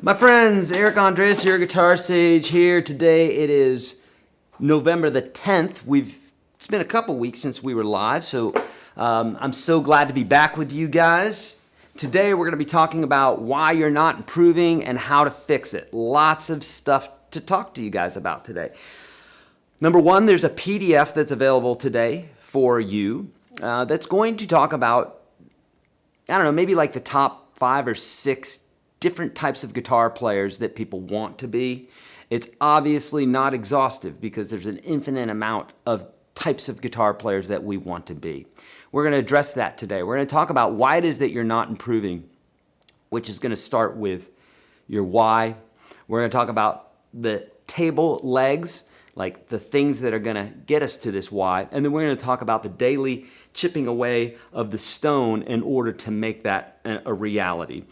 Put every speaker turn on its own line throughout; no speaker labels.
My friends, Eric Andres, YourGuitarSage here. Today it is November the 10th. It's been a couple weeks since we were live, so I'm so glad to be back with you guys. Today we're going to be talking about why you're not improving and how to fix it. Lots of stuff to talk to you guys about today. Number one, there's a PDF that's available today for you that's going to talk about, I don't know, maybe like the top 5 or 6 different types of guitar players that people want to be. It's obviously not exhaustive because there's an infinite amount of types of guitar players that we want to be. We're going to address that today. We're going to talk about why it is that you're not improving, which is going to start with your why. We're going to talk about the table legs, like the things that are going to get us to this why. And then we're going to talk about the daily chipping away of the stone in order to make that a reality.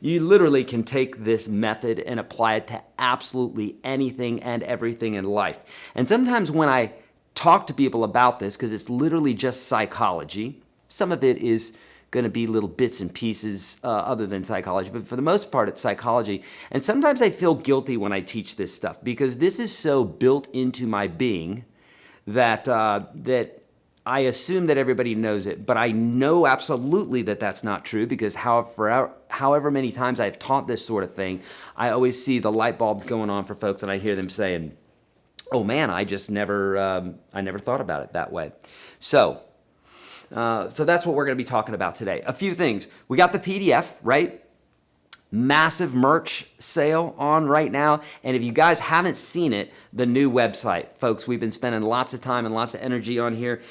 You literally can take this method and apply it to absolutely anything and everything in life. And sometimes when I talk to people about this, because it's literally just psychology, some of it is going to be little bits and pieces other than psychology, but for the most part it's psychology. And sometimes I feel guilty when I teach this stuff because this is so built into my being that I assume that everybody knows it, but I know absolutely that that's not true because however many times I've taught this sort of thing, I always see the light bulbs going on for folks and I hear them saying, oh man, I never thought about it that way. So that's what we're going to be talking about today. A few things. We got the PDF, right? Massive merch sale on right now. And if you guys haven't seen it, the new website, folks, we've been spending lots of time and lots of energy on here,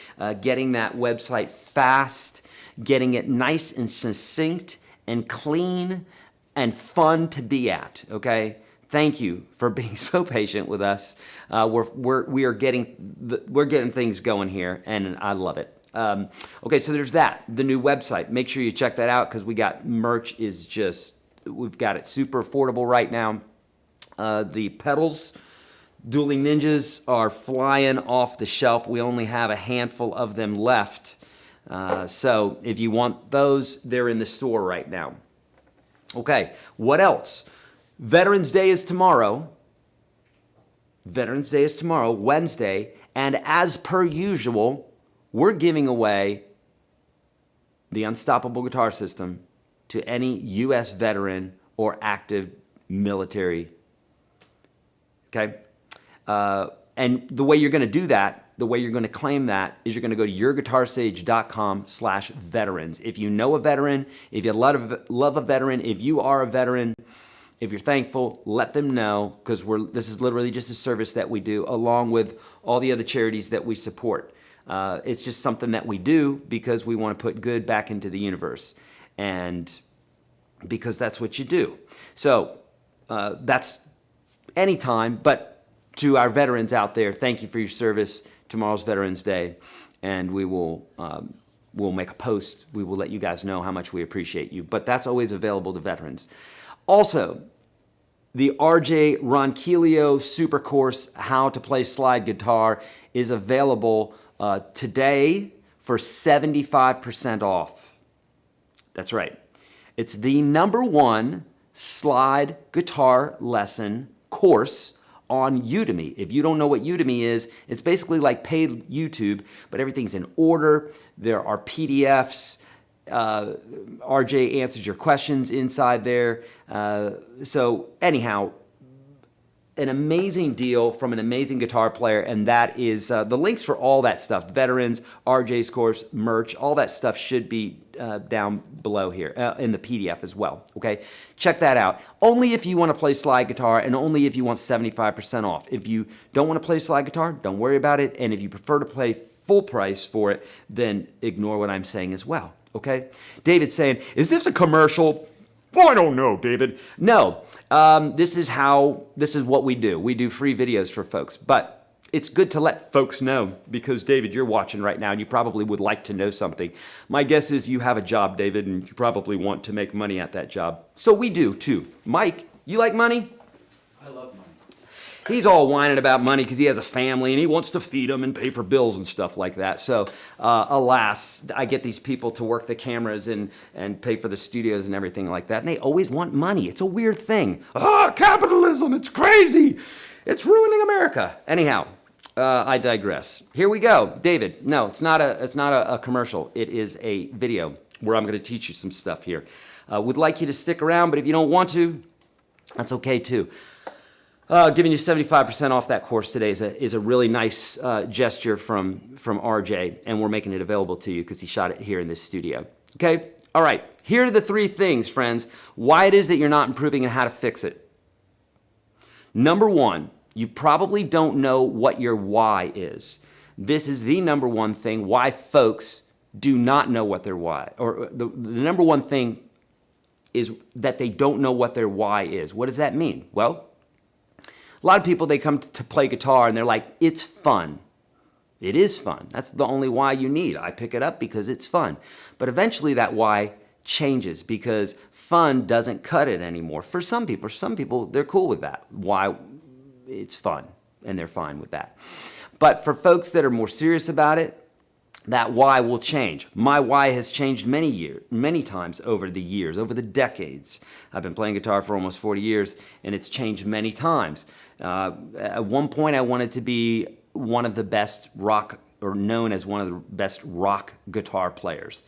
getting that website fast, getting it nice and succinct and clean and fun to be at, okay? Thank you for being so patient with us. We're getting things going here, and I love it. Okay, so there's that, the new website. Make sure you check that out because we got merch we've got it super affordable right now. The pedals, Dueling Ninjas, are flying off the shelf. We only have a handful of them left. So if you want those, they're in the store right now. Okay, what else? Veterans Day is tomorrow. Veterans Day is tomorrow, Wednesday. And as per usual, we're giving away the Unstoppable Guitar System to any U.S. veteran or active military, okay? And the way you're going to do that, the way you're going to claim that is you're going to go to YourGuitarSage.com/veterans. If you know a veteran, if you love a veteran, if you are a veteran, if you're thankful, let them know because this is literally just a service that we do along with all the other charities that we support. It's just something that we do because we want to put good back into the universe. And because that's what you do. So that's anytime, but to our veterans out there, thank you for your service. Tomorrow's Veterans Day, and we'll make a post. We will let you guys know how much we appreciate you, but that's always available to veterans. Also, the RJ Ronquillo Super Course, How to Play Slide Guitar, is available today for 75% off. That's right. It's the #1 slide guitar lesson course on Udemy. If you don't know what Udemy is, it's basically like paid YouTube, but everything's in order. There are PDFs. RJ answers your questions inside there. So anyhow, an amazing deal from an amazing guitar player, and that is the links for all that stuff, veterans, RJ's course, merch, all that stuff should be down below here in the PDF as well, okay? Check that out. Only if you want to play slide guitar and only if you want 75% off. If you don't want to play slide guitar, don't worry about it, and if you prefer to pay full price for it, then ignore what I'm saying as well, okay? David's saying, is this a commercial? Well, I don't know, David. No, this is what we do. We do free videos for folks, but it's good to let folks know because, David, you're watching right now and you probably would like to know something. My guess is you have a job, David, and you probably want to make money at that job. So we do, too. Mike, you like money?
I love money.
he's all whining about money because he has a family and he wants to feed them and pay for bills and stuff like that. So alas, I get these people to work the cameras and pay for the studios and everything like that. And they always want money. It's a weird thing. Capitalism, it's crazy. It's ruining America. Anyhow, I digress. Here we go. David, no, it's not a commercial. It is a video where I'm going to teach you some stuff here. Would like you to stick around, but if you don't want to, that's okay too. Giving you 75% off that course today is a really nice gesture from RJ, and we're making it available to you because he shot it here in this studio. Okay? All right. Here are the 3 things, friends, why it is that you're not improving and how to fix it. Number 1, you probably don't know what your why is. This is the number 1 thing why folks do not know what their why, or the number 1 thing is that they don't know what their why is. What does that mean? Well, a lot of people, they come to play guitar and they're like, it's fun. It is fun. That's the only why you need. I pick it up because it's fun. But eventually that why changes because fun doesn't cut it anymore. For some people, they're cool with that. Why? It's fun and they're fine with that. But for folks that are more serious about it, that why will change. My why has changed many times over the years, over the decades. I've been playing guitar for almost 40 years, and it's changed many times. At one point, I wanted to be one of the best rock, or known as one of the best rock guitar players.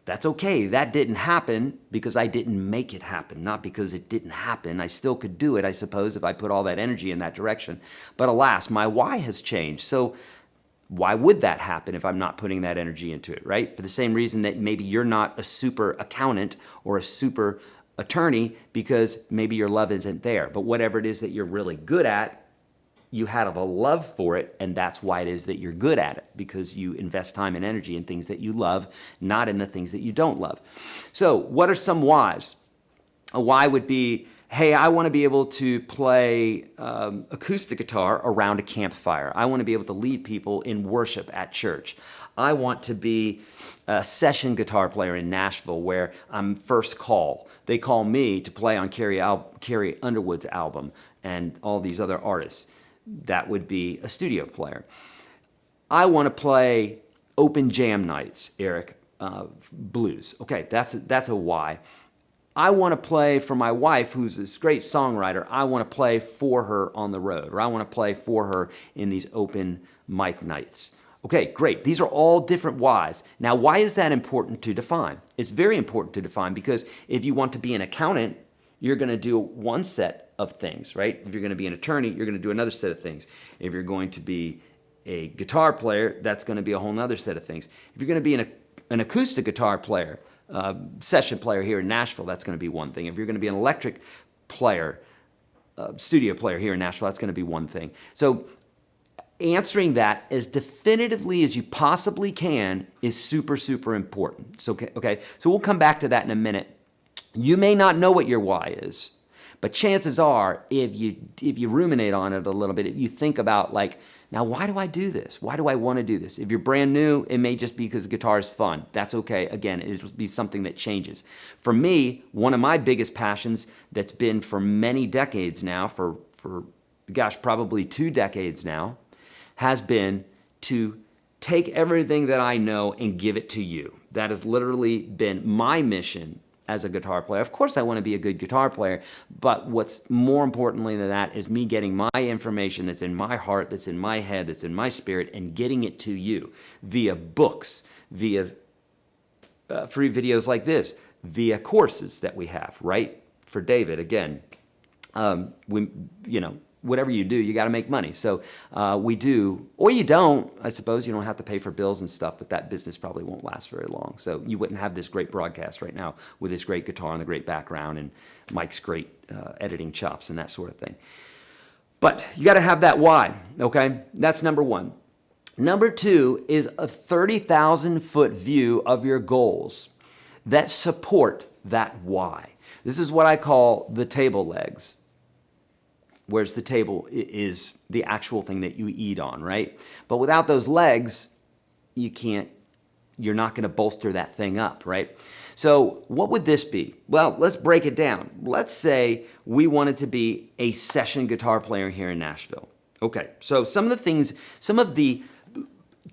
That's okay. That didn't happen because I didn't make it happen, not because it didn't happen. I still could do it, I suppose, if I put all that energy in that direction. But alas, my why has changed. So why would that happen if I'm not putting that energy into it, right? For the same reason that maybe you're not a super accountant or a super attorney because maybe your love isn't there. But whatever it is that you're really good at, you have a love for it, and that's why it is that you're good at it, because you invest time and energy in things that you love, not in the things that you don't love. So what are some whys? A why would be, hey, I want to be able to play acoustic guitar around a campfire. I want to be able to lead people in worship at church. I want to be a session guitar player in Nashville where I'm first call. They call me to play on Carrie Underwood's album and all these other artists. That would be a studio player. I want to play open jam nights, Eric, blues. Okay, that's a why. I want to play for my wife, who's this great songwriter. I want to play for her on the road, or I want to play for her in these open mic nights. Okay, great. These are all different whys. Now, why is that important to define? It's very important to define because if you want to be an accountant, you're going to do one set of things, right? If you're going to be an attorney, you're going to do another set of things. If you're going to be a guitar player, that's going to be a whole other set of things. If you're going to be an acoustic guitar player, session player here in Nashville, that's going to be one thing. If you're going to be an electric player, studio player here in Nashville, that's going to be one thing. So answering that as definitively as you possibly can is super, super important. So, okay, so we'll come back to that in a minute. You may not know what your why is, but chances are, if you ruminate on it a little bit, if you think about like, now why do I do this? Why do I want to do this? If you're brand new, it may just be because guitar is fun. That's okay. Again, it'll be something that changes. For me, one of my biggest passions that's been for many decades now, for gosh, probably 2 decades now, has been to take everything that I know and give it to you. That has literally been my mission as a guitar player. Of course I want to be a good guitar player, but what's more importantly than that is me getting my information that's in my heart, that's in my head, that's in my spirit, and getting it to you via books, via free videos like this, via courses that we have, right? For David, again, whatever you do, you got to make money. So we do, or you don't. I suppose you don't have to pay for bills and stuff, but that business probably won't last very long. So you wouldn't have this great broadcast right now with this great guitar and the great background and Mike's great editing chops and that sort of thing. But you got to have that why, okay? That's number 1. Number 2 is a 30,000-foot view of your goals that support that why. This is what I call the table legs. Whereas the table is the actual thing that you eat on, right? But without those legs, you're not going to bolster that thing up, right? So what would this be? Well, let's break it down. Let's say we wanted to be a session guitar player here in Nashville. Okay, so some of the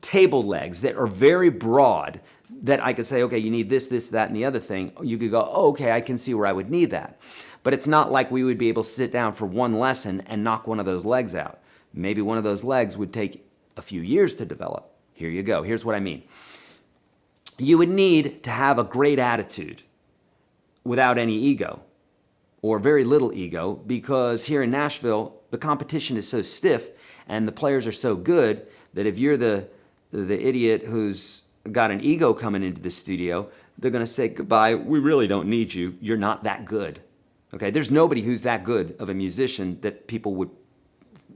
table legs that are very broad that I could say, okay, you need this, this, that, and the other thing. You could go, oh, okay, I can see where I would need that. But it's not like we would be able to sit down for one lesson and knock one of those legs out. Maybe one of those legs would take a few years to develop. Here you go. Here's what I mean. You would need to have a great attitude without any ego or very little ego, because here in Nashville, the competition is so stiff and the players are so good that if you're the idiot who's got an ego coming into the studio, they're going to say, goodbye, we really don't need you. You're not that good. Okay, there's nobody who's that good of a musician that people would,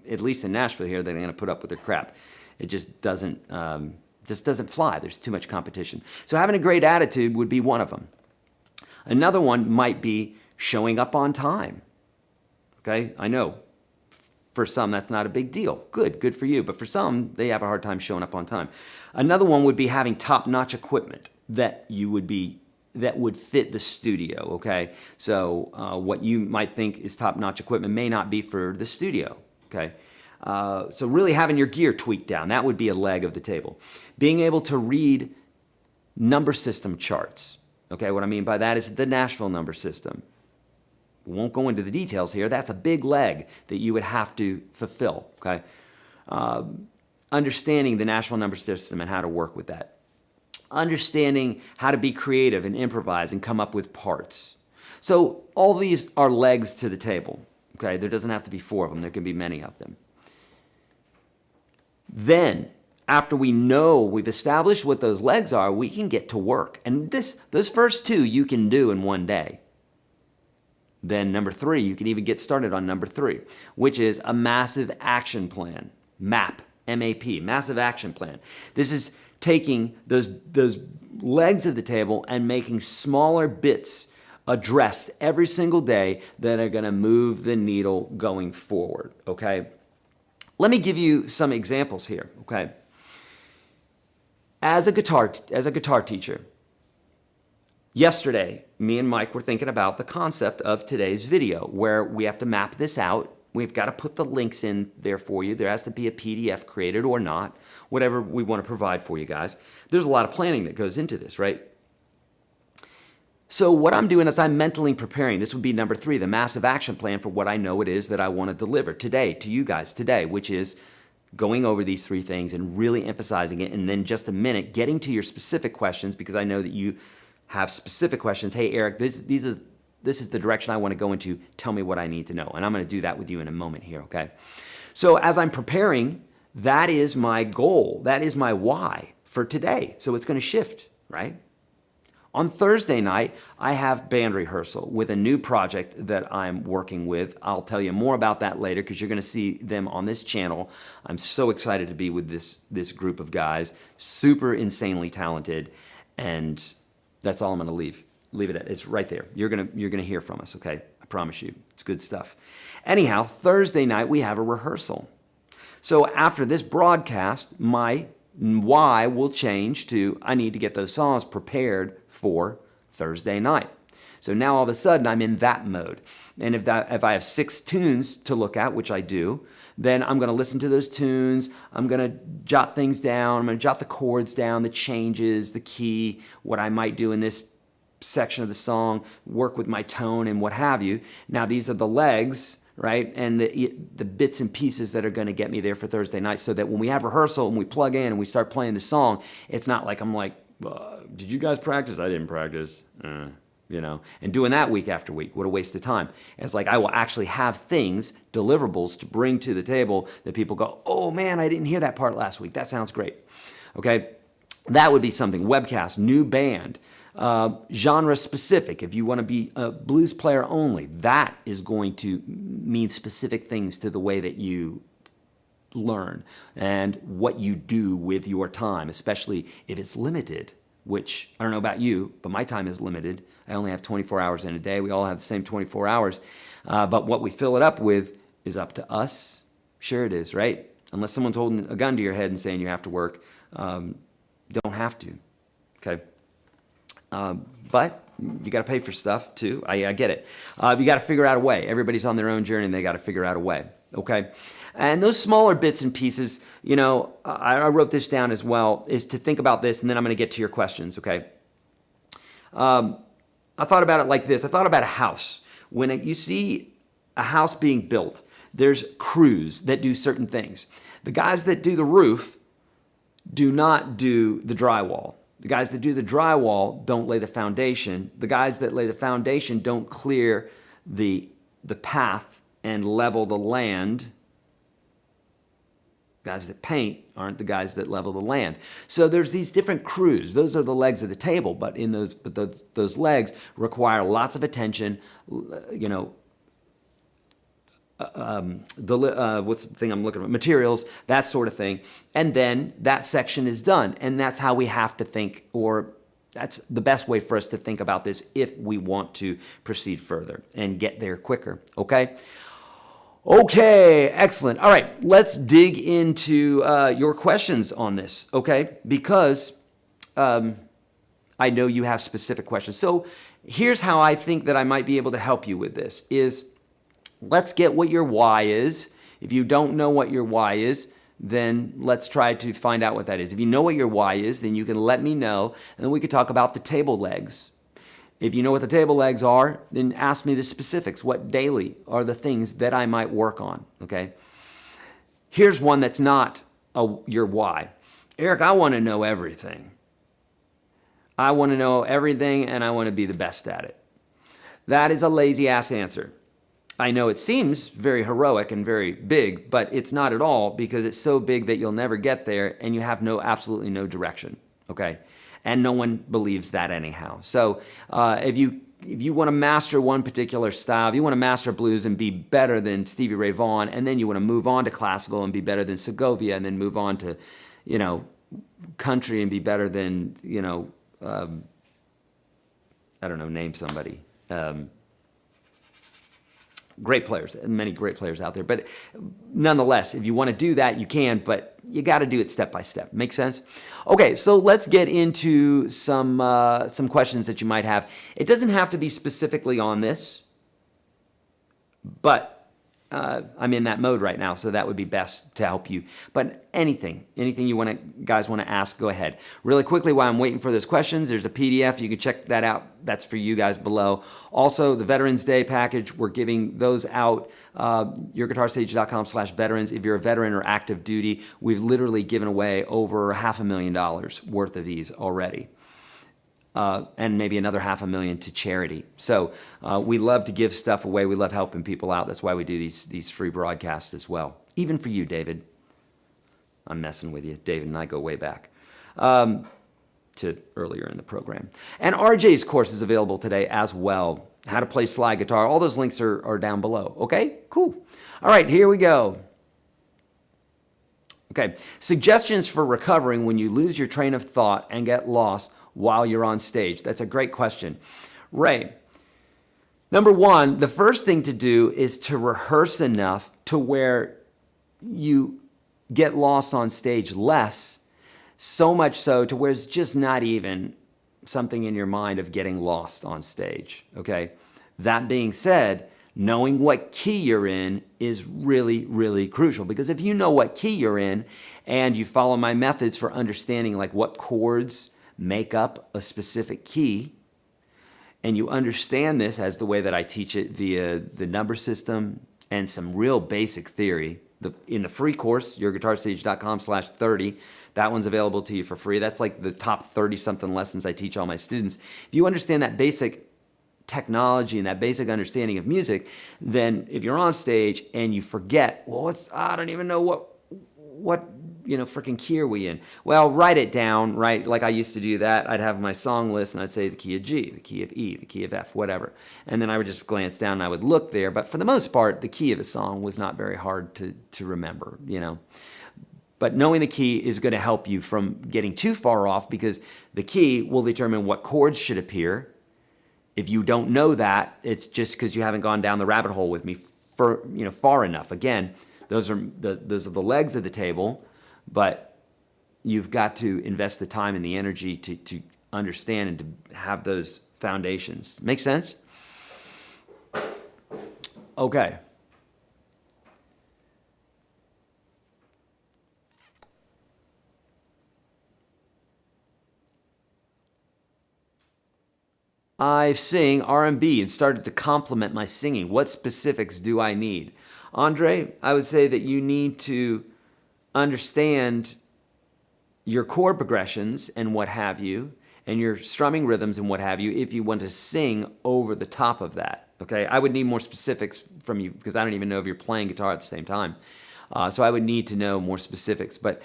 at least in Nashville here, they're going to put up with their crap. It just doesn't fly. There's too much competition. So having a great attitude would be one of them. Another one might be showing up on time. Okay, I know for some that's not a big deal. Good for you. But for some, they have a hard time showing up on time. Another one would be having top-notch equipment that would fit the studio. Okay, so what you might think is top-notch equipment may not be for the studio. Okay. So really having your gear tweaked down, that would be a leg of the table. Being able to read number system charts. Okay, what I mean by that is the Nashville number system. We won't go into the details here. That's a big leg that you would have to fulfill. Okay, understanding the Nashville number system and how to work with that. Understanding how to be creative and improvise and come up with parts. So all these are legs to the table. Okay, there doesn't have to be 4 of them. There can be many of them. Then, after we know we've established what those legs are, we can get to work. And those first 2 you can do in one day. Then number 3, you can even get started on number 3, which is a massive action plan. M.A.P, M-A-P, massive action plan. This is taking those legs of the table and making smaller bits addressed every single day that are going to move the needle going forward, okay? Let me give you some examples here, okay? As a guitar teacher, yesterday, me and Mike were thinking about the concept of today's video, where we have to map this out. We've got to put the links in there for you. There has to be a PDF created or not, whatever we want to provide for you guys. There's a lot of planning that goes into this, right? So what I'm doing is I'm mentally preparing. This would be number 3, the massive action plan for what I know it is that I want to deliver today to you guys today, which is going over these 3 things and really emphasizing it. And then just a minute, getting to your specific questions, because I know that you have specific questions. Hey, Eric, this is the direction I want to go into. Tell me what I need to know. And I'm going to do that with you in a moment here, okay? So as I'm preparing, that is my goal. That is my why for today. So it's going to shift, right? On Thursday night, I have band rehearsal with a new project that I'm working with. I'll tell you more about that later because you're going to see them on this channel. I'm so excited to be with this group of guys, super insanely talented, and that's all I'm going to leave it at. It's right there. You're going to hear from us, okay? I promise you. It's good stuff. Anyhow, Thursday night we have a rehearsal. So after this broadcast, my why will change to I need to get those songs prepared for Thursday night. So now all of a sudden I'm in that mode. And if I have 6 tunes to look at, which I do, then I'm going to listen to those tunes. I'm going to jot things down. I'm going to jot the chords down, the changes, the key, what I might do in this section of the song, work with my tone and what have you. Now these are the legs, right? And the bits and pieces that are going to get me there for Thursday night, so that when we have rehearsal and we plug in and we start playing the song, it's not like I'm like, did you guys practice? I didn't practice. You know, and doing that week after week, what a waste of time. It's like I will actually have things, deliverables to bring to the table that people go, oh man, I didn't hear that part last week. That sounds great. Okay, that would be something. Webcast, new band, genre specific. If you want to be a blues player only, that is going to mean specific things to the way that you learn and what you do with your time, especially if it's limited. Which, I don't know about you, but my time is limited. I only have 24 hours in a day. We all have the same 24 hours. But what we fill it up with is up to us. Sure it is, right? Unless someone's holding a gun to your head and saying you have to work, don't have to, okay? But you got to pay for stuff too. I get it. You got to figure out a way. Everybody's on their own journey and they got to figure out a way. Okay. And those smaller bits and pieces, you know, I wrote this down as well, is to think about this, and then I'm going to get to your questions. Okay. I thought about it like this. I thought about a house. When you see a house being built, there's crews that do certain things. The guys that do the roof do not do the drywall. The guys that do the drywall don't lay the foundation. The guys that lay the foundation don't clear the path and level the land. Guys that paint aren't the guys that level the land. So there's these different crews. Those are the legs of the table, but those legs require lots of attention. You know, what's the thing I'm looking at? Materials, that sort of thing. And then that section is done. And that's how we have to think, or that's the best way for us to think about this if we want to proceed further and get there quicker. Okay? Okay, excellent. All right, let's dig into your questions on this, okay? Because I know you have specific questions. So here's how I think that I might be able to help you with this is let's get what your why is. If you don't know what your why is, then let's try to find out what that is. If you know what your why is, then you can let me know, and then we could talk about the table legs. If you know what the table legs are, then ask me the specifics. What daily are the things that I might work on, okay? Here's one that's not your why. Eric, I want to know everything. I want to know everything, and I want to be the best at it. That is a lazy-ass answer. I know it seems very heroic and very big, but it's not at all because it's so big that you'll never get there, and you have absolutely no direction, okay? And no one believes that anyhow. So if you want to master one particular style, if you want to master blues and be better than Stevie Ray Vaughan, and then you want to move on to classical and be better than Segovia, and then move on to, you know, country and be better than, you know, I don't know, name somebody. Great players, many great players out there. But nonetheless, if you want to do that, you can, but you got to do it step by step. Make sense? Okay, so let's get into some questions that you might have. It doesn't have to be specifically on this, but I'm in that mode right now, so that would be best to help you. But anything you guys want to ask, go ahead. Really quickly, while I'm waiting for those questions, there's a PDF. You can check that out. That's for you guys below. Also, the Veterans Day package, we're giving those out. YourGuitarSage.com/veterans. If you're a veteran or active duty, we've literally given away over $500,000 worth of these already. And maybe another $500,000 to charity. So we love to give stuff away. We love helping people out. That's why we do these free broadcasts as well. Even for you, David. I'm messing with you. David and I go way back to earlier in the program. And RJ's course is available today as well. How to play slide guitar. All those links are down below. Okay, cool. All right, here we go. Okay, suggestions for recovering when you lose your train of thought and get lost while you're on stage. That's a great question. Ray, number one, the first thing to do is to rehearse enough to where you get lost on stage less, so much so to where it's just not even something in your mind of getting lost on stage, okay? That being said, knowing what key you're in is really, really crucial, because if you know what key you're in and you follow my methods for understanding like what chords make up a specific key, and you understand this as the way that I teach it via the number system and some real basic theory. In the free course, YourGuitarSage.com/30, that one's available to you for free. That's like the top 30-something lessons I teach all my students. If you understand that basic technology and that basic understanding of music, then if you're on stage and you forget, well, I don't even know what freaking key are we in? Well, write it down, right? Like I used to do that. I'd have my song list and I'd say the key of G, the key of E, the key of F, whatever. And then I would just glance down and I would look there. But for the most part, the key of a song was not very hard to remember, But knowing the key is going to help you from getting too far off, because the key will determine what chords should appear. If you don't know that, it's just because you haven't gone down the rabbit hole with me far enough. Again, those are the legs of the table. But you've got to invest the time and the energy to understand and to have those foundations. Make sense? Okay. I sing R&B and started to complement my singing. What specifics do I need? Andre, I would say that you need to understand your chord progressions and what have you, and your strumming rhythms and what have you, if you want to sing over the top of that. Okay, I would need more specifics from you because I don't even know if you're playing guitar at the same time. So I would need to know more specifics. But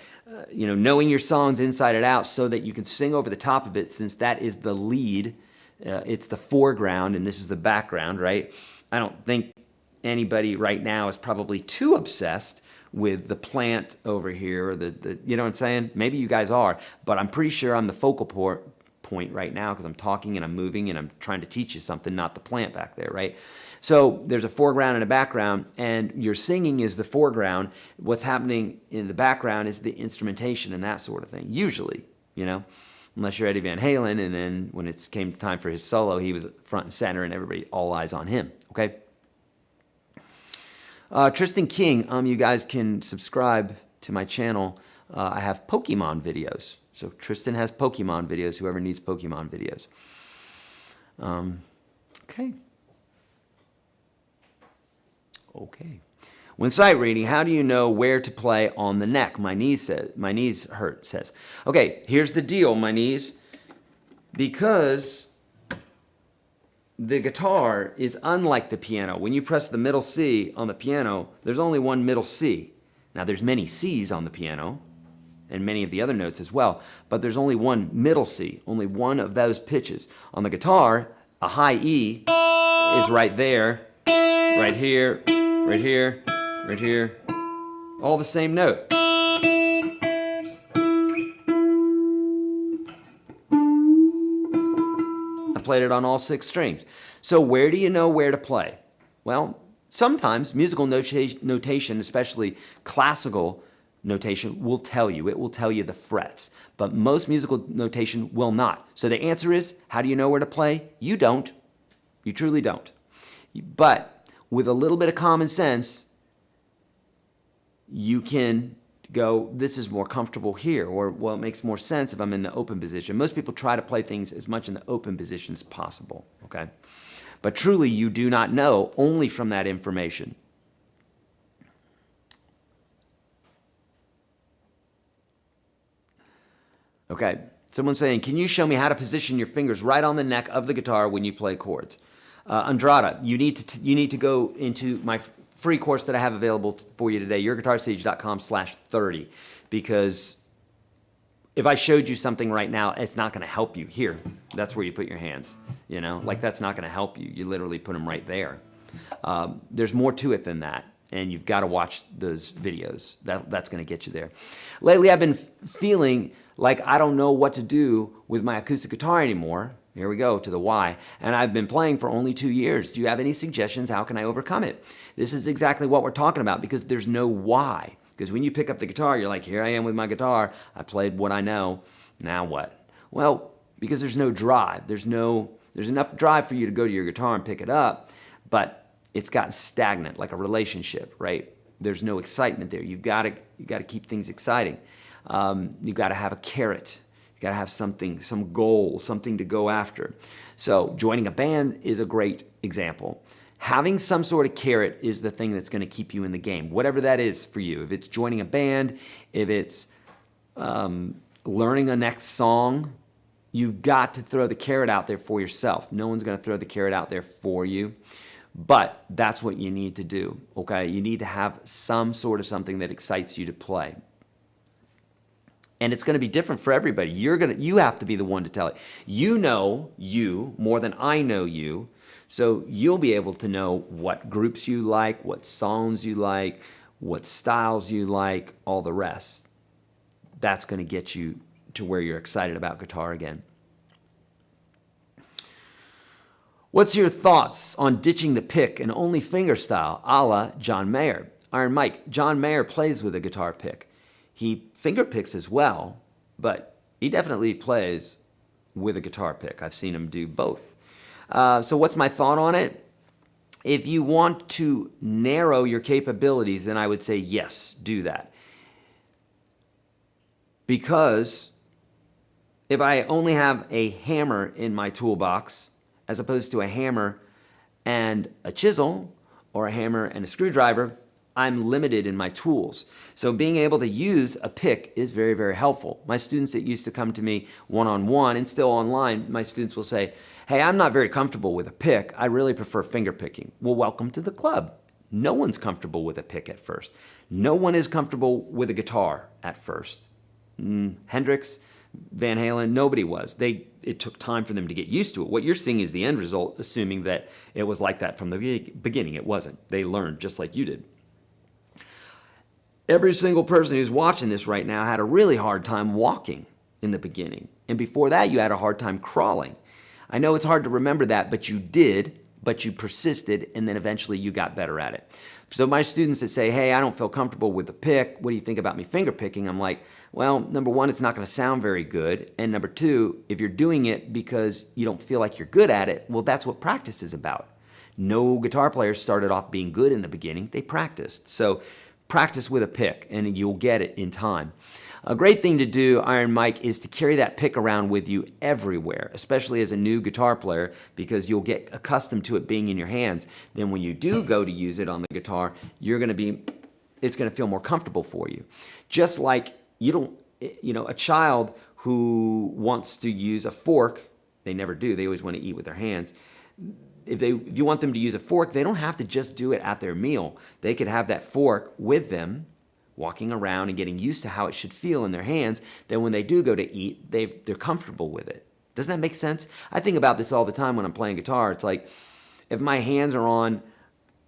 knowing your songs inside and out so that you can sing over the top of it, since that is the lead. It's the foreground and this is the background, right? I don't think anybody right now is probably too obsessed with the plant over here, or the you know what I'm saying? Maybe you guys are, but I'm pretty sure I'm the focal point right now because I'm talking and I'm moving and I'm trying to teach you something, not the plant back there, right? So there's a foreground and a background, and your singing is the foreground. What's happening in the background is the instrumentation and that sort of thing, usually, unless you're Eddie Van Halen, and then when it came time for his solo, he was front and center, and everybody, all eyes on him, okay? Tristan King, you guys can subscribe to my channel. I have Pokemon videos. So Tristan has Pokemon videos, whoever needs Pokemon videos. Okay. When sight reading, how do you know where to play on the neck? My knees hurt, says. Okay, here's the deal, my knees. Because the guitar is unlike the piano. When you press the middle C on the piano, there's only one middle C. Now, there's many Cs on the piano, and many of the other notes as well, but there's only one middle C, only one of those pitches. On the guitar, a high E is right there, right here, right here, right here, all the same note. I played it on all 6 strings. So where do you know where to play? Well, sometimes musical notation, especially classical notation, will tell you. It will tell you the frets. But most musical notation will not. So the answer is, how do you know where to play? You don't. You truly don't. But with a little bit of common sense, you can go, this is more comfortable here, or, well, it makes more sense if I'm in the open position. Most people try to play things as much in the open position as possible, okay? But truly, you do not know only from that information. Okay, someone's saying, can you show me how to position your fingers right on the neck of the guitar when you play chords? Andrada, you need to go into my free course that I have available for you today, YourGuitarSage.com/30, because if I showed you something right now, it's not going to help you. Here, that's where you put your hands, like that's not going to help you. You literally put them right there. There's more to it than that, and you've got to watch those videos. That's going to get you there. Lately, I've been feeling like I don't know what to do with my acoustic guitar anymore. Here we go to the why. And I've been playing for only 2 years. Do you have any suggestions? How can I overcome it? This is exactly what we're talking about, because there's no why. Because when you pick up the guitar, you're like, here I am with my guitar. I played what I know. Now what? Well, because there's no drive. There's enough drive for you to go to your guitar and pick it up, but it's gotten stagnant, like a relationship, right? There's no excitement there. You've got to keep things exciting. You've got to have a carrot. You got to have something, some goal, something to go after. So joining a band is a great example. Having some sort of carrot is the thing that's going to keep you in the game, whatever that is for you. If it's joining a band, if it's learning a next song, you've got to throw the carrot out there for yourself. No one's going to throw the carrot out there for you, but that's what you need to do, okay? You need to have some sort of something that excites you to play. And it's going to be different for everybody. You have to be the one to tell it. You know you more than I know you. So you'll be able to know what groups you like, what songs you like, what styles you like, all the rest. That's going to get you to where you're excited about guitar again. What's your thoughts on ditching the pick and only finger style, a la John Mayer? Iron Mike, John Mayer plays with a guitar pick. He finger picks as well, but he definitely plays with a guitar pick. I've seen them do both. So what's my thought on it? If you want to narrow your capabilities, then I would say yes, do that. Because if I only have a hammer in my toolbox, as opposed to a hammer and a chisel, or a hammer and a screwdriver, I'm limited in my tools. So being able to use a pick is very, very helpful. My students that used to come to me one-on-one and still online, my students will say, hey, I'm not very comfortable with a pick. I really prefer finger picking. Well, welcome to the club. No one's comfortable with a pick at first. No one is comfortable with a guitar at first. Hendrix, Van Halen, nobody was. It took time for them to get used to it. What you're seeing is the end result, assuming that it was like that from the beginning. It wasn't. They learned just like you did. Every single person who's watching this right now had a really hard time walking in the beginning. And before that, you had a hard time crawling. I know it's hard to remember that, but you did, but you persisted, and then eventually you got better at it. So my students that say, hey, I don't feel comfortable with the pick, what do you think about me finger picking? I'm like, well, number one, it's not going to sound very good. And number two, if you're doing it because you don't feel like you're good at it, well, that's what practice is about. No guitar players started off being good in the beginning. They practiced. So practice with a pick, and you'll get it in time. A great thing to do, Iron Mike, is to carry that pick around with you everywhere, especially as a new guitar player, because you'll get accustomed to it being in your hands. Then when you do go to use it on the guitar, it's going to feel more comfortable for you. Just like a child who wants to use a fork, they never do. They always want to eat with their hands. If you want them to use a fork, they don't have to just do it at their meal. They could have that fork with them, walking around and getting used to how it should feel in their hands. Then when they do go to eat, they're comfortable with it. Doesn't that make sense? I think about this all the time when I'm playing guitar. It's like if my hands are on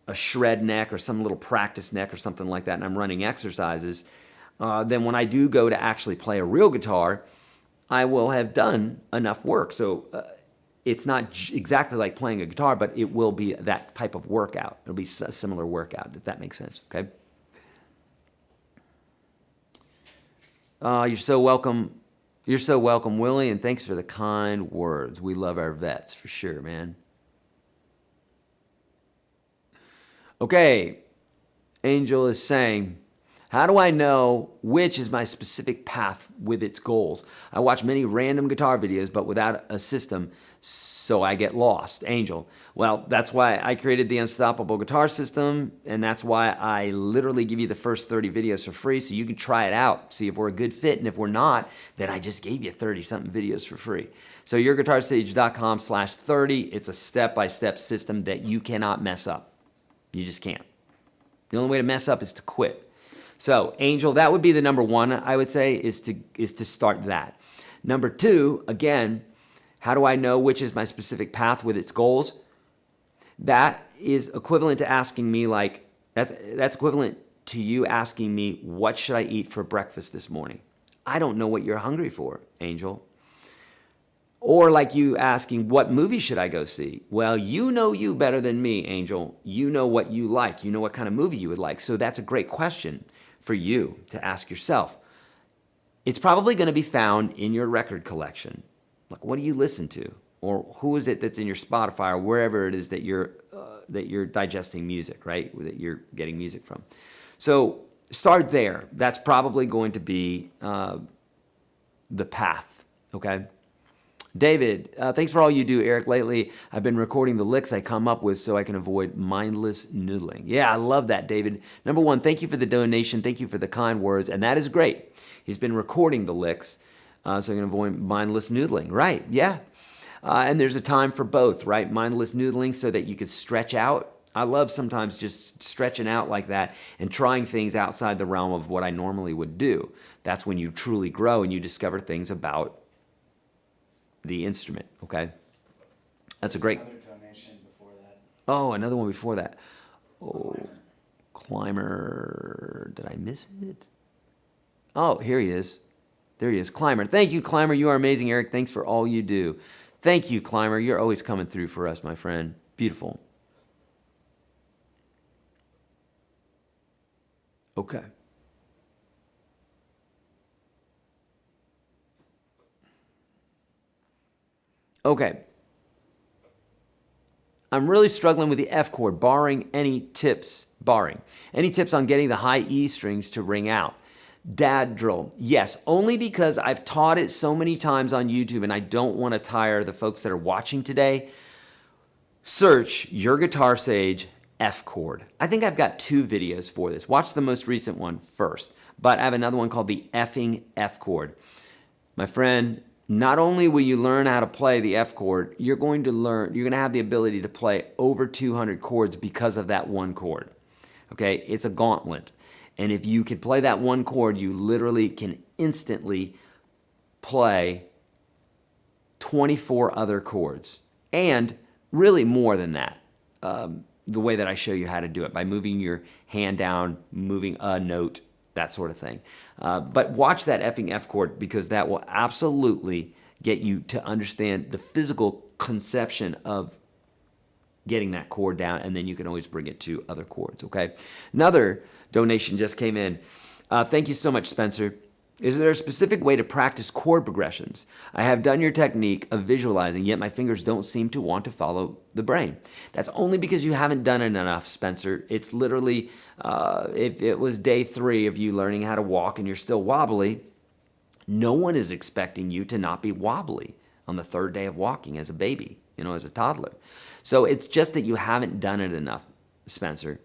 a shred neck or some little practice neck or something like that, and I'm running exercises, then when I do go to actually play a real guitar, I will have done enough work. So it's not exactly like playing a guitar, but it will be that type of workout. It'll be a similar workout, if that makes sense, okay? You're so welcome. You're so welcome, Willie, and thanks for the kind words. We love our vets, for sure, man. Okay, Angel is saying, how do I know which is my specific path with its goals? I watch many random guitar videos, but without a system, so I get lost. Angel. Well, that's why I created the Unstoppable Guitar System, and that's why I literally give you the first 30 videos for free so you can try it out, see if we're a good fit, and if we're not, then I just gave you 30-something videos for free. So YourGuitarSage.com/30, it's a step-by-step system that you cannot mess up. You just can't. The only way to mess up is to quit. So, Angel, that would be the number one, I would say, is to start that. Number two, again, how do I know which is my specific path with its goals? That is equivalent to asking me, like, that's equivalent to you asking me, what should I eat for breakfast this morning? I don't know what you're hungry for, Angel. Or like you asking, what movie should I go see? Well, you know you better than me, Angel. You know what you like. You know what kind of movie you would like. So that's a great question for you to ask yourself. It's probably going to be found in your record collection. Like, what do you listen to? Or who is it that's in your Spotify or wherever it is that you're digesting music, right? That you're getting music from. So start there. That's probably going to be the path, okay? David, thanks for all you do, Eric. Lately, I've been recording the licks I come up with so I can avoid mindless noodling. Yeah, I love that, David. Number one, thank you for the donation. Thank you for the kind words, and that is great. He's been recording the licks so I can avoid mindless noodling. Right, yeah. And there's a time for both, right? Mindless noodling so that you can stretch out. I love sometimes just stretching out like that and trying things outside the realm of what I normally would do. That's when you truly grow and you discover things about the instrument, okay? That's a great...
Another donation before that.
Oh, another one before that. Oh, Climber. Did I miss it? Oh, here he is. There he is, Climber. Thank you, Climber. You are amazing, Eric. Thanks for all you do. Thank you, Climber. You're always coming through for us, my friend. Beautiful. Okay. Okay. I'm really struggling with the F chord, barring any tips on getting the high E strings to ring out. Dad drill. Yes, only because I've taught it so many times on YouTube and I don't want to tire the folks that are watching today. Search YourGuitarSage F chord. I think I've got 2 videos for this. Watch the most recent one first, but I have another one called the effing F chord. My friend, not only will you learn how to play the F chord, you're going to have the ability to play over 200 chords because of that one chord. Okay, it's a gauntlet. And if you can play that one chord, you literally can instantly play 24 other chords. And really more than that, the way that I show you how to do it, by moving your hand down, moving a note, that sort of thing. But watch that effing F chord, because that will absolutely get you to understand the physical conception of getting that chord down, and then you can always bring it to other chords, okay? Another donation just came in. Thank you so much, Spencer. Is there a specific way to practice chord progressions? I have done your technique of visualizing, yet my fingers don't seem to want to follow the brain. That's only because you haven't done it enough, Spencer. It's literally, if it was day 3 of you learning how to walk and you're still wobbly, no one is expecting you to not be wobbly on the 3rd day of walking as a baby, as a toddler. So it's just that you haven't done it enough, Spencer.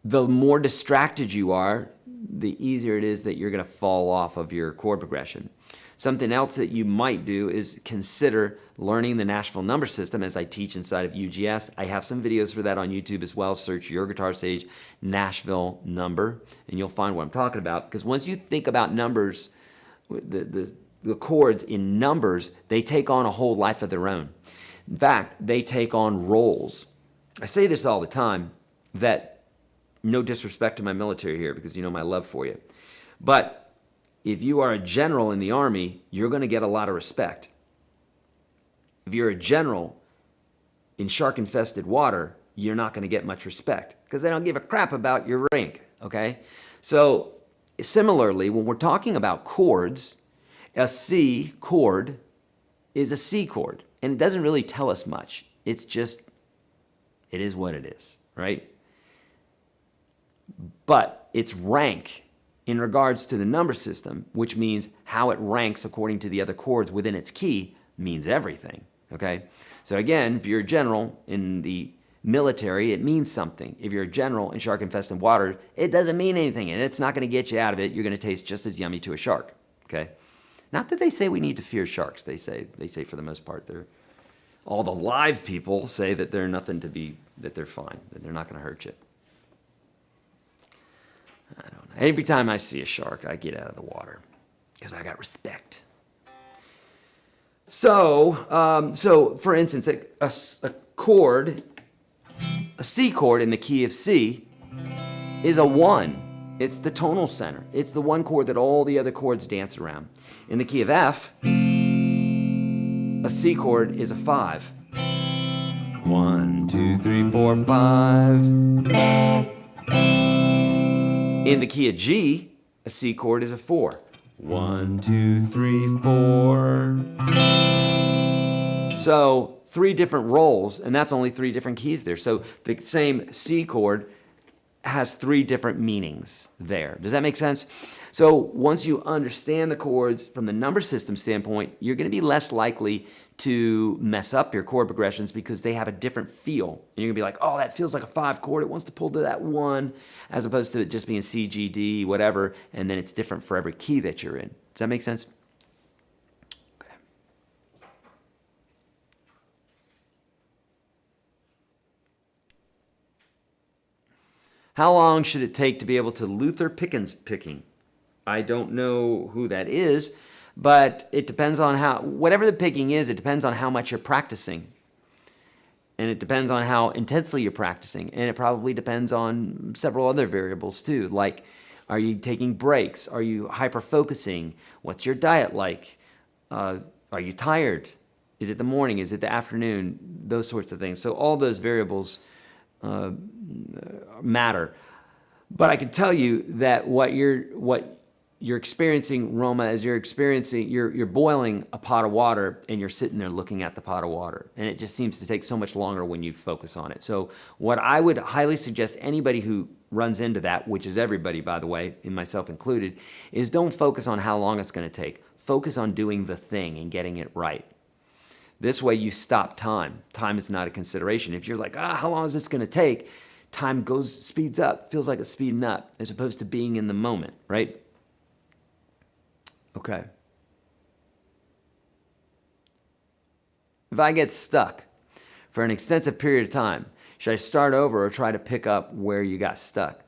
The more distracted you are, the easier it is that you're going to fall off of your chord progression. Something else that you might do is consider learning the Nashville number system, as I teach inside of UGS. I have some videos for that on YouTube as well. Search YourGuitarSage Nashville number, and you'll find what I'm talking about. Because once you think about numbers, the chords in numbers, they take on a whole life of their own. In fact, they take on roles. I say this all the time, that no disrespect to my military here, because you know my love for you. But if you are a general in the Army, you're going to get a lot of respect. If you're a general in shark-infested water, you're not going to get much respect, because they don't give a crap about your rank, okay? So similarly, when we're talking about chords, a C chord is a C chord, and it doesn't really tell us much. It's just, it is what it is, right? But its rank in regards to the number system, which means how it ranks according to the other chords within its key, means everything, okay? So again, if you're a general in the military, it means something. If you're a general in shark-infested water, it doesn't mean anything, and it's not going to get you out of it. You're going to taste just as yummy to a shark, okay? Not that they say we need to fear sharks. They say for the most part, all the live people say that they're nothing to be, that they're fine, that they're not going to hurt you. I don't know. Every time I see a shark, I get out of the water because I got respect. So for instance, a chord, a C chord in the key of C is a 1. It's the tonal center. It's the one chord that all the other chords dance around. In the key of F, a C chord is a 5. 1, 2, 3, 4, 5. In the key of G, a C chord is a 4. 1, 2, 3, 4. So 3 different rolls, and that's only 3 different keys there. So the same C chord has 3 different meanings there. Does that make sense? So once you understand the chords from the number system standpoint, you're going to be less likely to mess up your chord progressions because they have a different feel. And you're going to be like, oh, that feels like a 5 chord. It wants to pull to that 1, as opposed to it just being C, G, D, whatever, and then it's different for every key that you're in. Does that make sense? Okay. How long should it take to be able to Luther Pickens picking? I don't know who that is, but it depends on whatever the picking is, it depends on how much you're practicing. And it depends on how intensely you're practicing. And it probably depends on several other variables too, like, are you taking breaks? Are you hyper-focusing? What's your diet like? Are you tired? Is it the morning? Is it the afternoon? Those sorts of things. So all those variables matter. But I can tell you that what you're experiencing Roma as you're boiling a pot of water and you're sitting there looking at the pot of water. And it just seems to take so much longer when you focus on it. So what I would highly suggest anybody who runs into that, which is everybody, by the way, and myself included, is don't focus on how long it's going to take. Focus on doing the thing and getting it right. This way you stop time. Time is not a consideration. If you're like, how long is this going to take? Time speeds up, feels like it's speeding up, as opposed to being in the moment, right? Okay. If I get stuck for an extensive period of time, should I start over or try to pick up where you got stuck?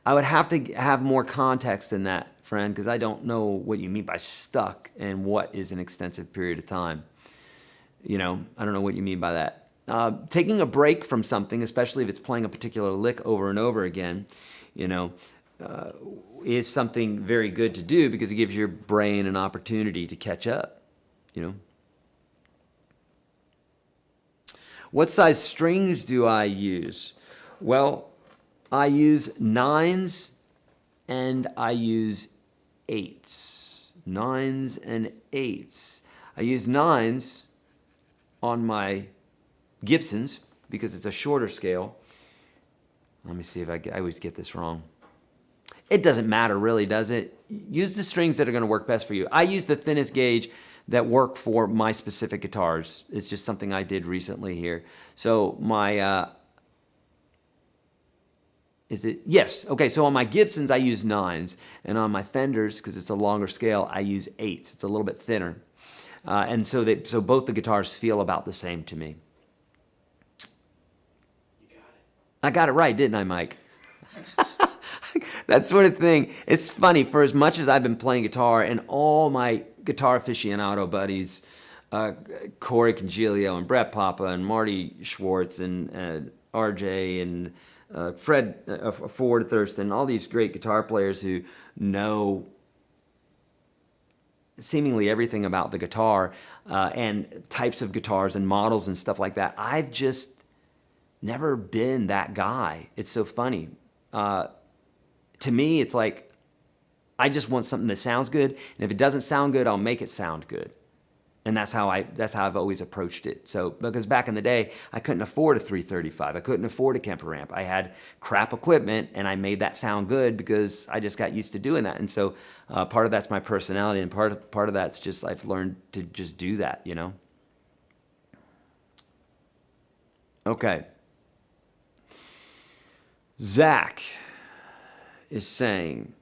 I would have to have more context than that, friend, because I don't know what you mean by stuck and what is an extensive period of time. I don't know what you mean by that. Taking a break from something, especially if it's playing a particular lick over and over again, is something very good to do because it gives your brain an opportunity to catch up, What size strings do I use? Well, I use 9s and I use 8s. 9s and 8s. I use 9s on my Gibsons because it's a shorter scale. Let me see if I always get this wrong. It doesn't matter really, does it? Use the strings that are going to work best for you. I use the thinnest gauge that work for my specific guitars. It's just something I did recently here. So my, yes. Okay, so on my Gibsons, I use 9s. And on my Fenders, because it's a longer scale, I use 8s. It's a little bit thinner. And so both the guitars feel about the same to me.
You got it.
I got it right, didn't I, Mike? That sort of thing. It's funny, for as much as I've been playing guitar and all my guitar aficionado buddies, Corey Congilio and Brett Papa and Marty Schwartz and RJ and Fred Ford Thurston, all these great guitar players who know seemingly everything about the guitar and types of guitars and models and stuff like that. I've just never been that guy. It's so funny. To me, it's like I just want something that sounds good, and if it doesn't sound good, I'll make it sound good. And that's how I've always approached it. So because back in the day, I couldn't afford a 335. I couldn't afford a Kemper amp. I had crap equipment, and I made that sound good because I just got used to doing that. And so part of that's my personality, and part of that's just I've learned to just do that, Okay. Zach is saying,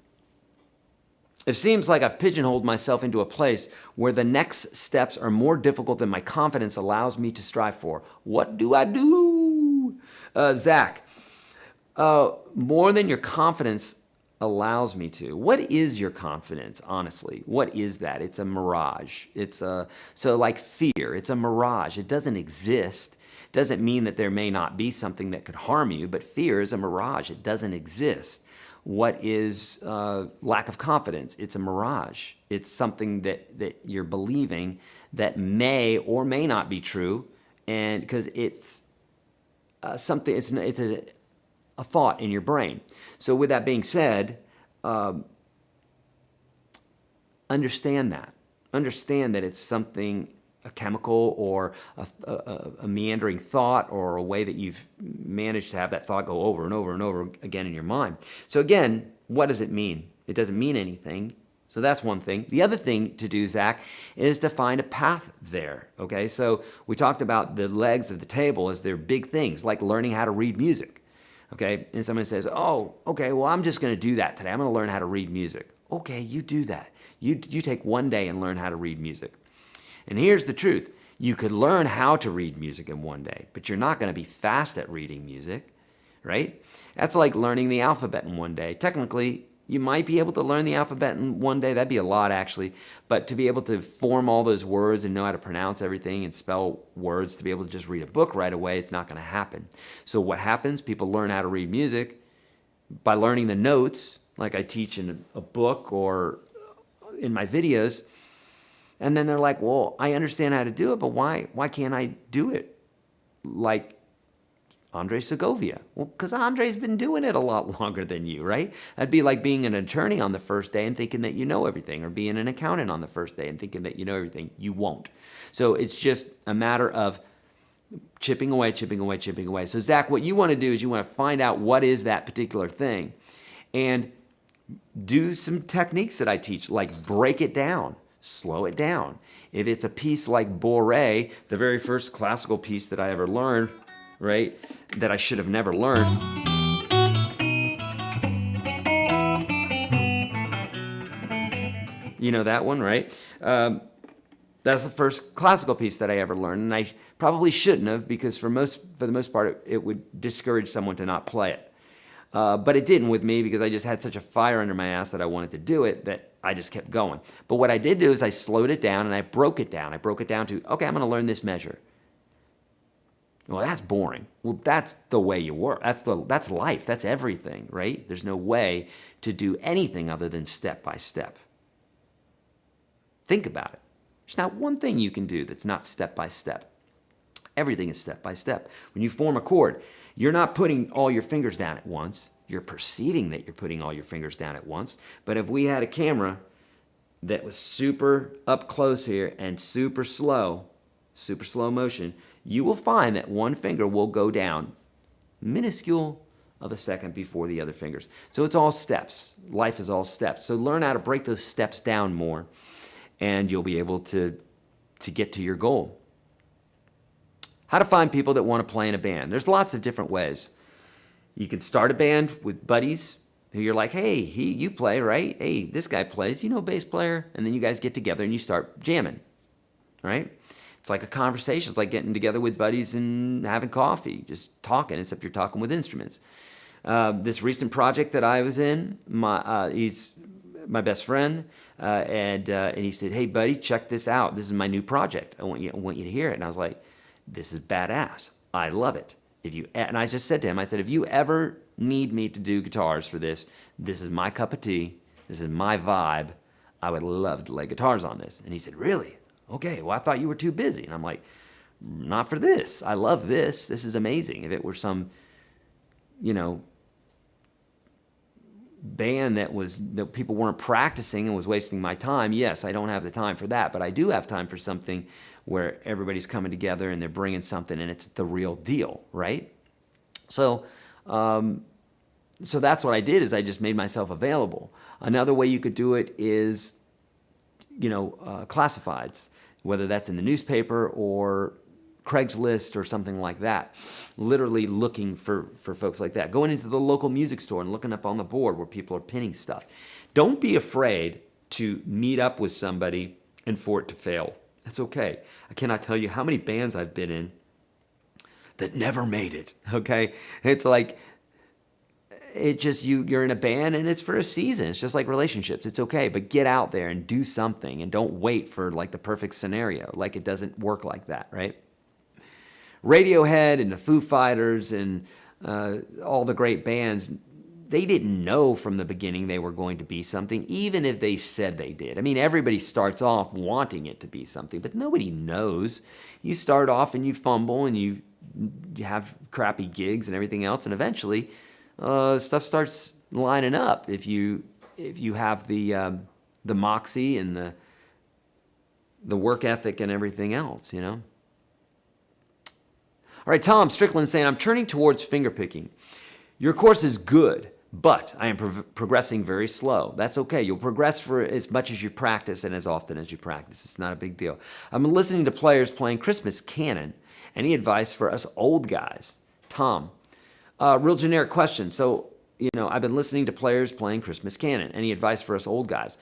it seems like I've pigeonholed myself into a place where the next steps are more difficult than my confidence allows me to strive for. What do I do? Zach, more than your confidence allows me to. What is your confidence, honestly? What is that? It's a mirage. So like fear, it's a mirage. It doesn't exist. Doesn't mean that there may not be something that could harm you, but fear is a mirage. It doesn't exist. What is lack of confidence? It's a mirage. It's something that you're believing that may or may not be true, and because it's something, it's a thought in your brain. So with that being said, understand that. Understand that it's something, a chemical or a meandering thought or a way that you've managed to have that thought go over and over and over again in your mind. So again, what does it mean? It doesn't mean anything. So that's one thing. The other thing to do, Zach, is to find a path there, okay? So we talked about the legs of the table as they're big things, like learning how to read music, okay? And someone says, oh, okay, well, I'm just gonna do that today. I'm gonna learn how to read music. Okay, you do that. You take one day and learn how to read music. And here's the truth. You could learn how to read music in one day, but you're not going to be fast at reading music, right? That's like learning the alphabet in one day. Technically, you might be able to learn the alphabet in one day. That'd be a lot, actually. But to be able to form all those words and know how to pronounce everything and spell words, to be able to just read a book right away, it's not going to happen. So what happens? People learn how to read music by learning the notes, like I teach in a book or in my videos. And then they're like, well, I understand how to do it, but why can't I do it like Andre Segovia. Well, because Andre's been doing it a lot longer than you, right? That'd be like being an attorney on the first day and thinking that you know everything, or being an accountant on the first day and thinking that you know everything. You won't. So it's just a matter of chipping away, chipping away, chipping away. So Zach, what you want to do is you want to find out what is that particular thing and do some techniques that I teach, like break it down, slow it down. If it's a piece like Boré, the very first classical piece that I ever learned, right, that I should have never learned. You know that one, right? That's the first classical piece that I ever learned, and I probably shouldn't have, because for the most part, it would discourage someone to not play it. But it didn't with me, because I just had such a fire under my ass that I wanted to do it that I just kept going. But what I did do is I slowed it down and I broke it down. I broke it down to, okay, I'm going to learn this measure. Well, that's boring. Well, that's the way you work. That's life. That's everything, right? There's no way to do anything other than step by step. Think about it. There's not one thing you can do that's not step by step. Everything is step by step. When you form a chord, you're not putting all your fingers down at once. You're perceiving that you're putting all your fingers down at once. But if we had a camera that was super up close here and super slow motion, you will find that one finger will go down minuscule of a second before the other fingers. So it's all steps. Life is all steps. So learn how to break those steps down more, and you'll be able to get to your goal. How to find people that want to play in a band. There's lots of different ways. You can start a band with buddies who you're like, hey, you play, right? Hey, this guy plays, you know, bass player. And then you guys get together and you start jamming, right? It's like a conversation. It's like getting together with buddies and having coffee, just talking, except you're talking with instruments. This recent project that I was in, he's my best friend, and he said, hey, buddy, check this out. This is my new project. I want you to hear it. And I was like, this is badass. I love it. And I just said to him, I said, if you ever need me to do guitars for this, this is my cup of tea. This is my vibe. I would love to lay guitars on this. And he said, really? Okay, well, I thought you were too busy. And I'm like, not for this. I love this. This is amazing. If it were some, band that people weren't practicing and was wasting my time, yes, I don't have the time for that. But I do have time for something where everybody's coming together and they're bringing something and it's the real deal, right? So that's what I did, is I just made myself available. Another way you could do it is, classifieds, whether that's in the newspaper or Craigslist or something like that. Literally looking for folks like that. Going into the local music store and looking up on the board where people are pinning stuff. Don't be afraid to meet up with somebody and for it to fail. That's okay. I cannot tell you how many bands I've been in that never made it, okay? It's like, you're in a band and it's for a season. It's just like relationships. It's okay, but get out there and do something and don't wait for like the perfect scenario. Like, it doesn't work like that, right? Radiohead and the Foo Fighters and all the great bands, they didn't know from the beginning they were going to be something, even if they said they did. I mean, everybody starts off wanting it to be something, but nobody knows. You start off and you fumble and you have crappy gigs and everything else, and eventually stuff starts lining up if you have the moxie and the work ethic and everything else, All right, Tom Strickland saying, I'm turning towards fingerpicking. Your course is good, but I am progressing very slow. That's okay. You'll progress for as much as you practice and as often as you practice. It's not a big deal. I'm listening to players playing Christmas canon. Any advice for us old guys? Tom, real generic question. So, I've been listening to players playing Christmas canon. Any advice for us old guys?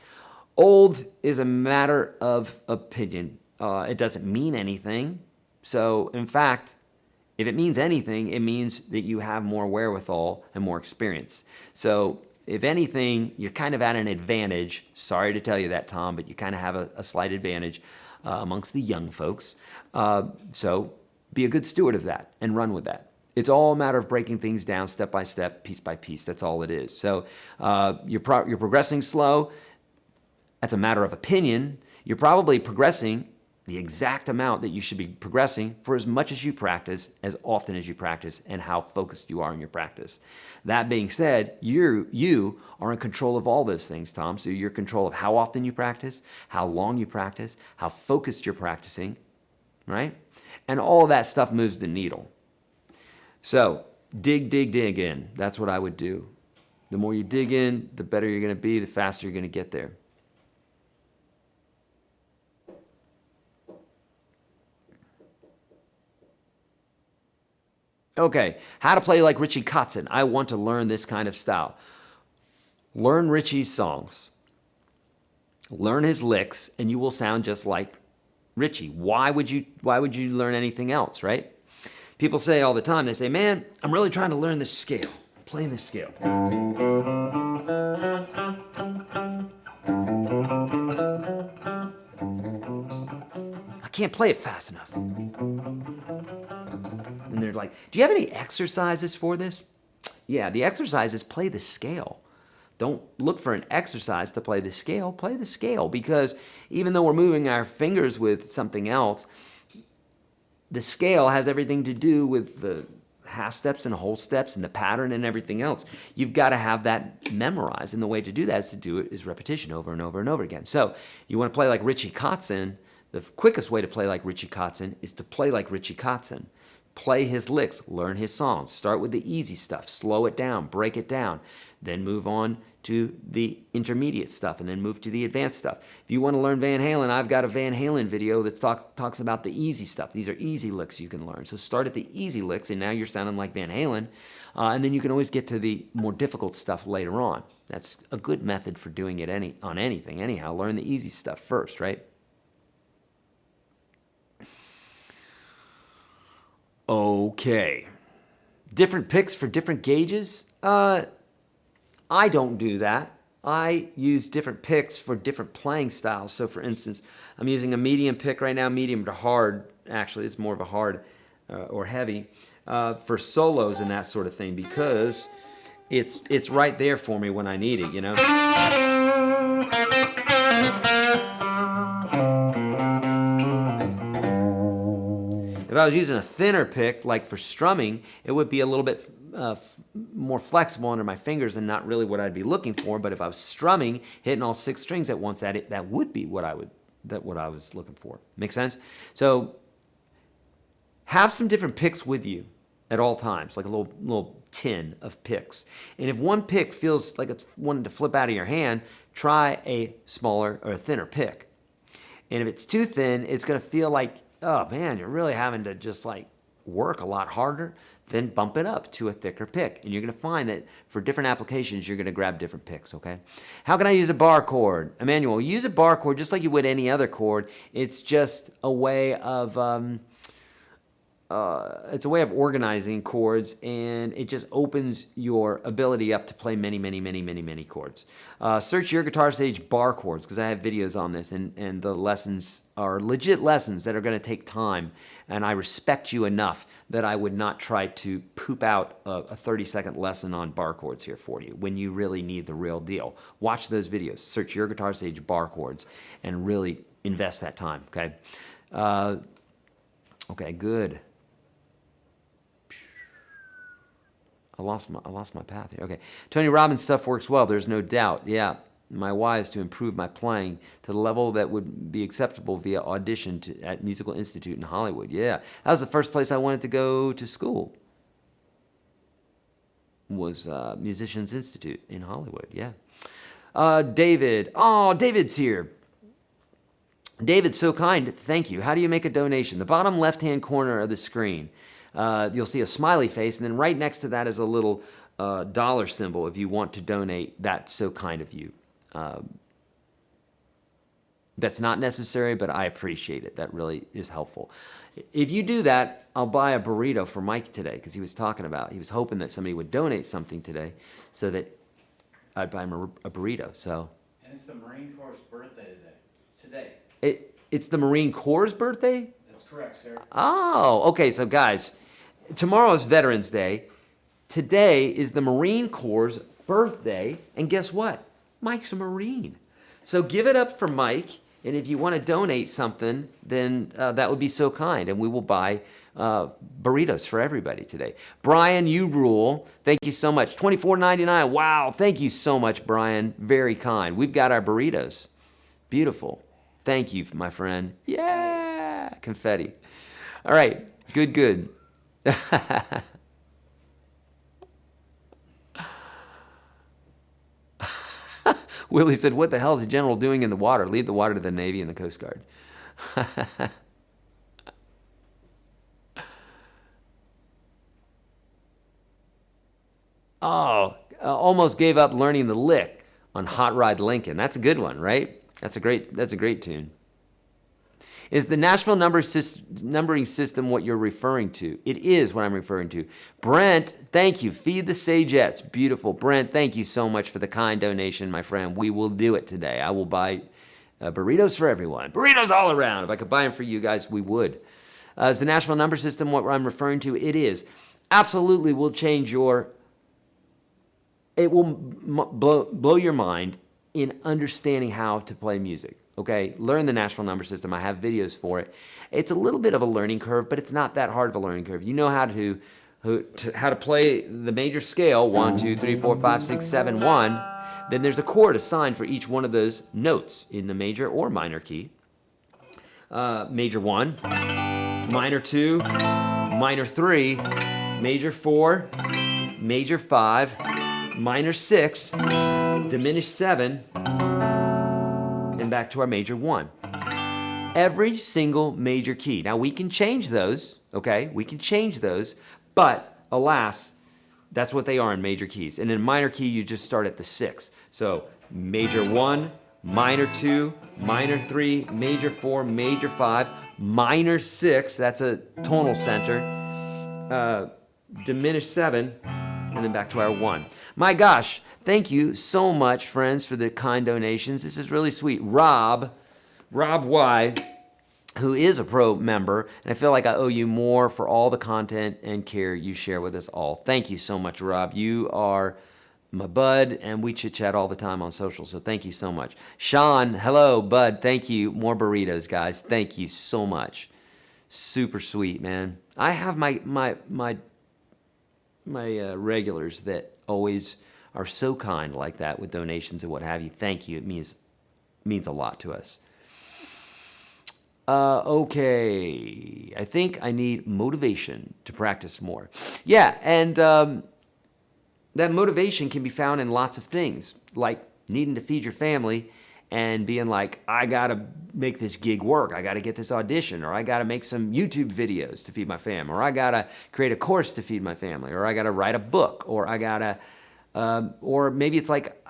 Old is a matter of opinion. It doesn't mean anything. So, in fact, if it means anything, it means that you have more wherewithal and more experience. So if anything, you're kind of at an advantage. Sorry to tell you that, Tom, but you kind of have a slight advantage amongst the young folks. So be a good steward of that and run with that. It's all a matter of breaking things down step by step, piece by piece. That's all it is. So you're progressing slow. That's a matter of opinion. You're probably progressing the exact amount that you should be progressing for as much as you practice, as often as you practice, and how focused you are in your practice. That being said, you are in control of all those things, Tom. So you're in control of how often you practice, how long you practice, how focused you're practicing, right? And all that stuff moves the needle. So dig in. That's what I would do. The more you dig in, the better you're going to be, the faster you're going to get there. Okay, how to play like Richie Kotzen. I want to learn this kind of style. Learn Richie's songs. Learn his licks, and you will sound just like Richie. Why would you learn anything else, right? People say all the time, they say, man, I'm really trying to learn this scale. I'm playing this scale. I can't play it fast enough. And they're like, do you have any exercises for this? Yeah, the exercise is play the scale. Don't look for an exercise to play the scale. Play the scale, because even though we're moving our fingers with something else, the scale has everything to do with the half steps and whole steps and the pattern and everything else. You've got to have that memorized, and the way to do that is to do it is repetition over and over and over again. So you want to play like Richie Kotzen. The quickest way to play like Richie Kotzen is to play like Richie Kotzen. Play his licks, learn his songs. Start with the easy stuff, slow it down, break it down, then move on to the intermediate stuff, and then move to the advanced stuff. If you want to learn Van Halen, I've got a Van Halen video that talks about the easy stuff. These are easy licks you can learn. So start at the easy licks, and now you're sounding like Van Halen, and then you can always get to the more difficult stuff later on. That's a good method for doing it on anything. Anyhow, learn the easy stuff first, right? Okay. Different picks for different gauges? I don't do that. I use different picks for different playing styles. So for instance, I'm using a medium pick right now, medium to hard. Actually, it's more of a hard or heavy for solos and that sort of thing, because it's right there for me when I need it, you know? If I was using a thinner pick, like for strumming, it would be a little bit more flexible under my fingers and not really what I'd be looking for. But if I was strumming, hitting all 6 strings at once, that would be what I was looking for. Make sense? So have some different picks with you at all times, like a little tin of picks. And if one pick feels like it's wanting to flip out of your hand, try a smaller or a thinner pick. And if it's too thin, it's going to feel like, oh man, you're really having to just like work a lot harder. Then bump it up to a thicker pick. And you're going to find that for different applications, you're going to grab different picks, okay? How can I use a bar chord? Emmanuel, use a bar chord just like you would any other chord. It's just a way of organizing chords, and it just opens your ability up to play many chords. Search YourGuitarSage bar chords, because I have videos on this, and the lessons are legit lessons that are going to take time, and I respect you enough that I would not try to poop out a 30-second lesson on bar chords here for you when you really need the real deal. Watch those videos. Search YourGuitarSage bar chords and really invest that time, okay? Okay, good. I lost my path here. Okay. Tony Robbins stuff works well. There's no doubt. Yeah. My why is to improve my playing to the level that would be acceptable via audition at Musical Institute in Hollywood. Yeah. That was the first place I wanted to go to school. Was Musicians Institute in Hollywood. Yeah. David. Oh, David's here. David's so kind. Thank you. How do you make a donation? The bottom left-hand corner of the screen. You'll see a smiley face, and then right next to that is a little dollar symbol if you want to donate. That's so kind of you. That's not necessary, but I appreciate it. That really is helpful. If you do that, I'll buy a burrito for Mike today, because he was hoping that somebody would donate something today so that I'd buy him a burrito. So.
And it's the Marine Corps' birthday today.
It's the Marine Corps' birthday?
That's correct, sir.
Oh, okay. So guys, tomorrow is Veterans Day. Today is the Marine Corps' birthday. And guess what? Mike's a Marine. So give it up for Mike And if you want to donate something, then that would be so kind, and we will buy burritos for everybody today. Brian, you rule. Thank you so much. $24.99. Wow. Thank you so much, Brian. Very kind. We've got our burritos. Beautiful. Thank you, my friend. Yeah. Confetti. All right. Good. Willie said, what the hell is the general doing in the water? Leave the water to the Navy and the Coast Guard. Oh, almost gave up learning the lick on Hot Rod Lincoln. That's a good one, right? That's a great tune. Is the Nashville numbering system what you're referring to? It is what I'm referring to. Brent, thank you. Feed the Sagettes. Beautiful. Brent, thank you so much for the kind donation, my friend. We will do it today. I will buy burritos for everyone. Burritos all around. If I could buy them for you guys, we would. Is the Nashville number system what I'm referring to? It is. Absolutely will change your... It will blow your mind in understanding how to play music. Okay, learn the Nashville number system. I have videos for it. It's a little bit of a learning curve, but it's not that hard of a learning curve. You know how to play the major scale, 1, 2, 3, 4, 5, 6, 7, 1. Then there's a chord assigned for each one of those notes in the major or minor key. Major 1, minor 2, minor 3, major 4, major 5, minor 6, diminished 7, and back to our major 1. Every single major key. Now we can change those, okay? We can change those, but alas, that's what they are in major keys. And in minor key, you just start at the 6. So major 1, minor 2, minor 3, major 4, major 5, minor 6, that's a tonal center, diminished 7, and then back to our 1. My gosh, thank you so much, friends, for the kind donations. This is really sweet. Rob Y, who is a pro member, and I feel like I owe you more for all the content and care you share with us all. Thank you so much, Rob. You are my bud, and we chit-chat all the time on social, so thank you so much. Sean, hello, bud. Thank you. More burritos, guys. Thank you so much. Super sweet, man. I have my regulars that always are so kind like that with donations and what have you. Thank you. It means a lot to us. Okay. I think I need motivation to practice more. Yeah, and that motivation can be found in lots of things, like needing to feed your family and being like, I got to make this gig work. I got to get this audition, or I got to make some YouTube videos to feed my fam, or I got to create a course to feed my family, or I got to write a book, or I got to, or maybe it's like,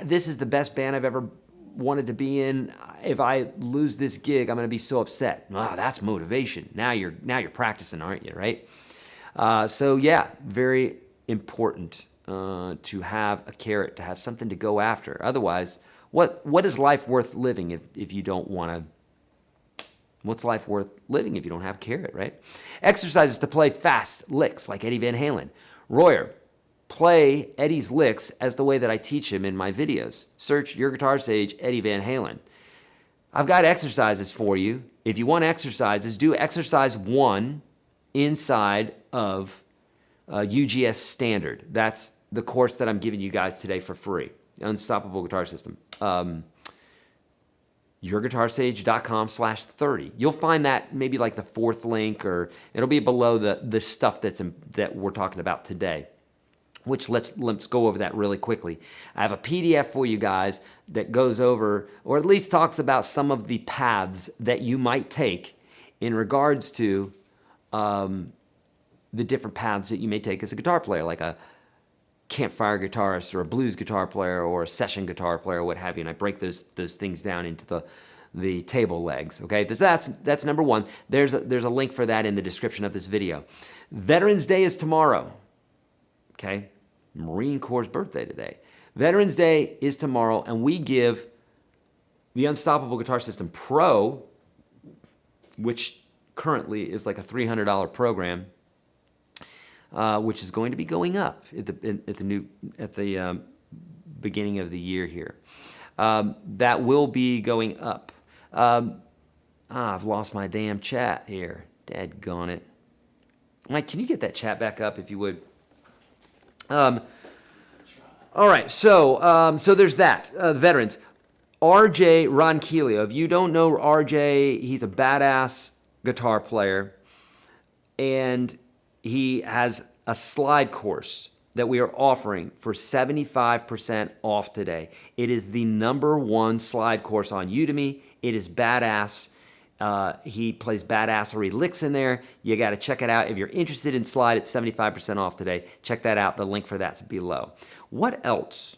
this is the best band I've ever wanted to be in. If I lose this gig, I'm going to be so upset. Wow, that's motivation. Now you're practicing, aren't you, right? So yeah, very important to have a carrot, to have something to go after. Otherwise, what is life worth living if you don't want to? What's life worth living if you don't have a carrot, right? Exercises to play fast licks like Eddie Van Halen. Royer, play Eddie's licks as the way that I teach him in my videos. Search YourGuitarSage Eddie Van Halen. I've got exercises for you. If you want exercises, do exercise 1 inside of UGS Standard. That's the course that I'm giving you guys today for free. Unstoppable Guitar System. YourGuitarSage.com/30. You'll find that maybe like the 4th link, or it'll be below the stuff that we're talking about today. Which let's go over that really quickly. I have a PDF for you guys that goes over, or at least talks about some of the paths that you might take in regards to the different paths that you may take as a guitar player, like a campfire guitarist or a blues guitar player or a session guitar player, what have you. And I break those things down into the table legs. Okay, that's number 1. There's a link for that in the description of this video. Veterans Day is tomorrow. Okay, Marine Corps' birthday today. Veterans Day is tomorrow, and we give the Unstoppable Guitar System Pro, which currently is like a $300 program, which is going to be going up at the beginning of the year here. That will be going up. I've lost my damn chat here. Dadgone it. Mike, can you get that chat back up if you would? All right, so there's that. Veterans. RJ Ronquillo. If you don't know RJ, he's a badass guitar player. And he has a slide course that we are offering for 75% off today. It is the #1 slide course on Udemy. It is badass. He plays badassery licks in there. You got to check it out. If you're interested in slide, it's 75% off today. Check that out. The link for that's below. What else?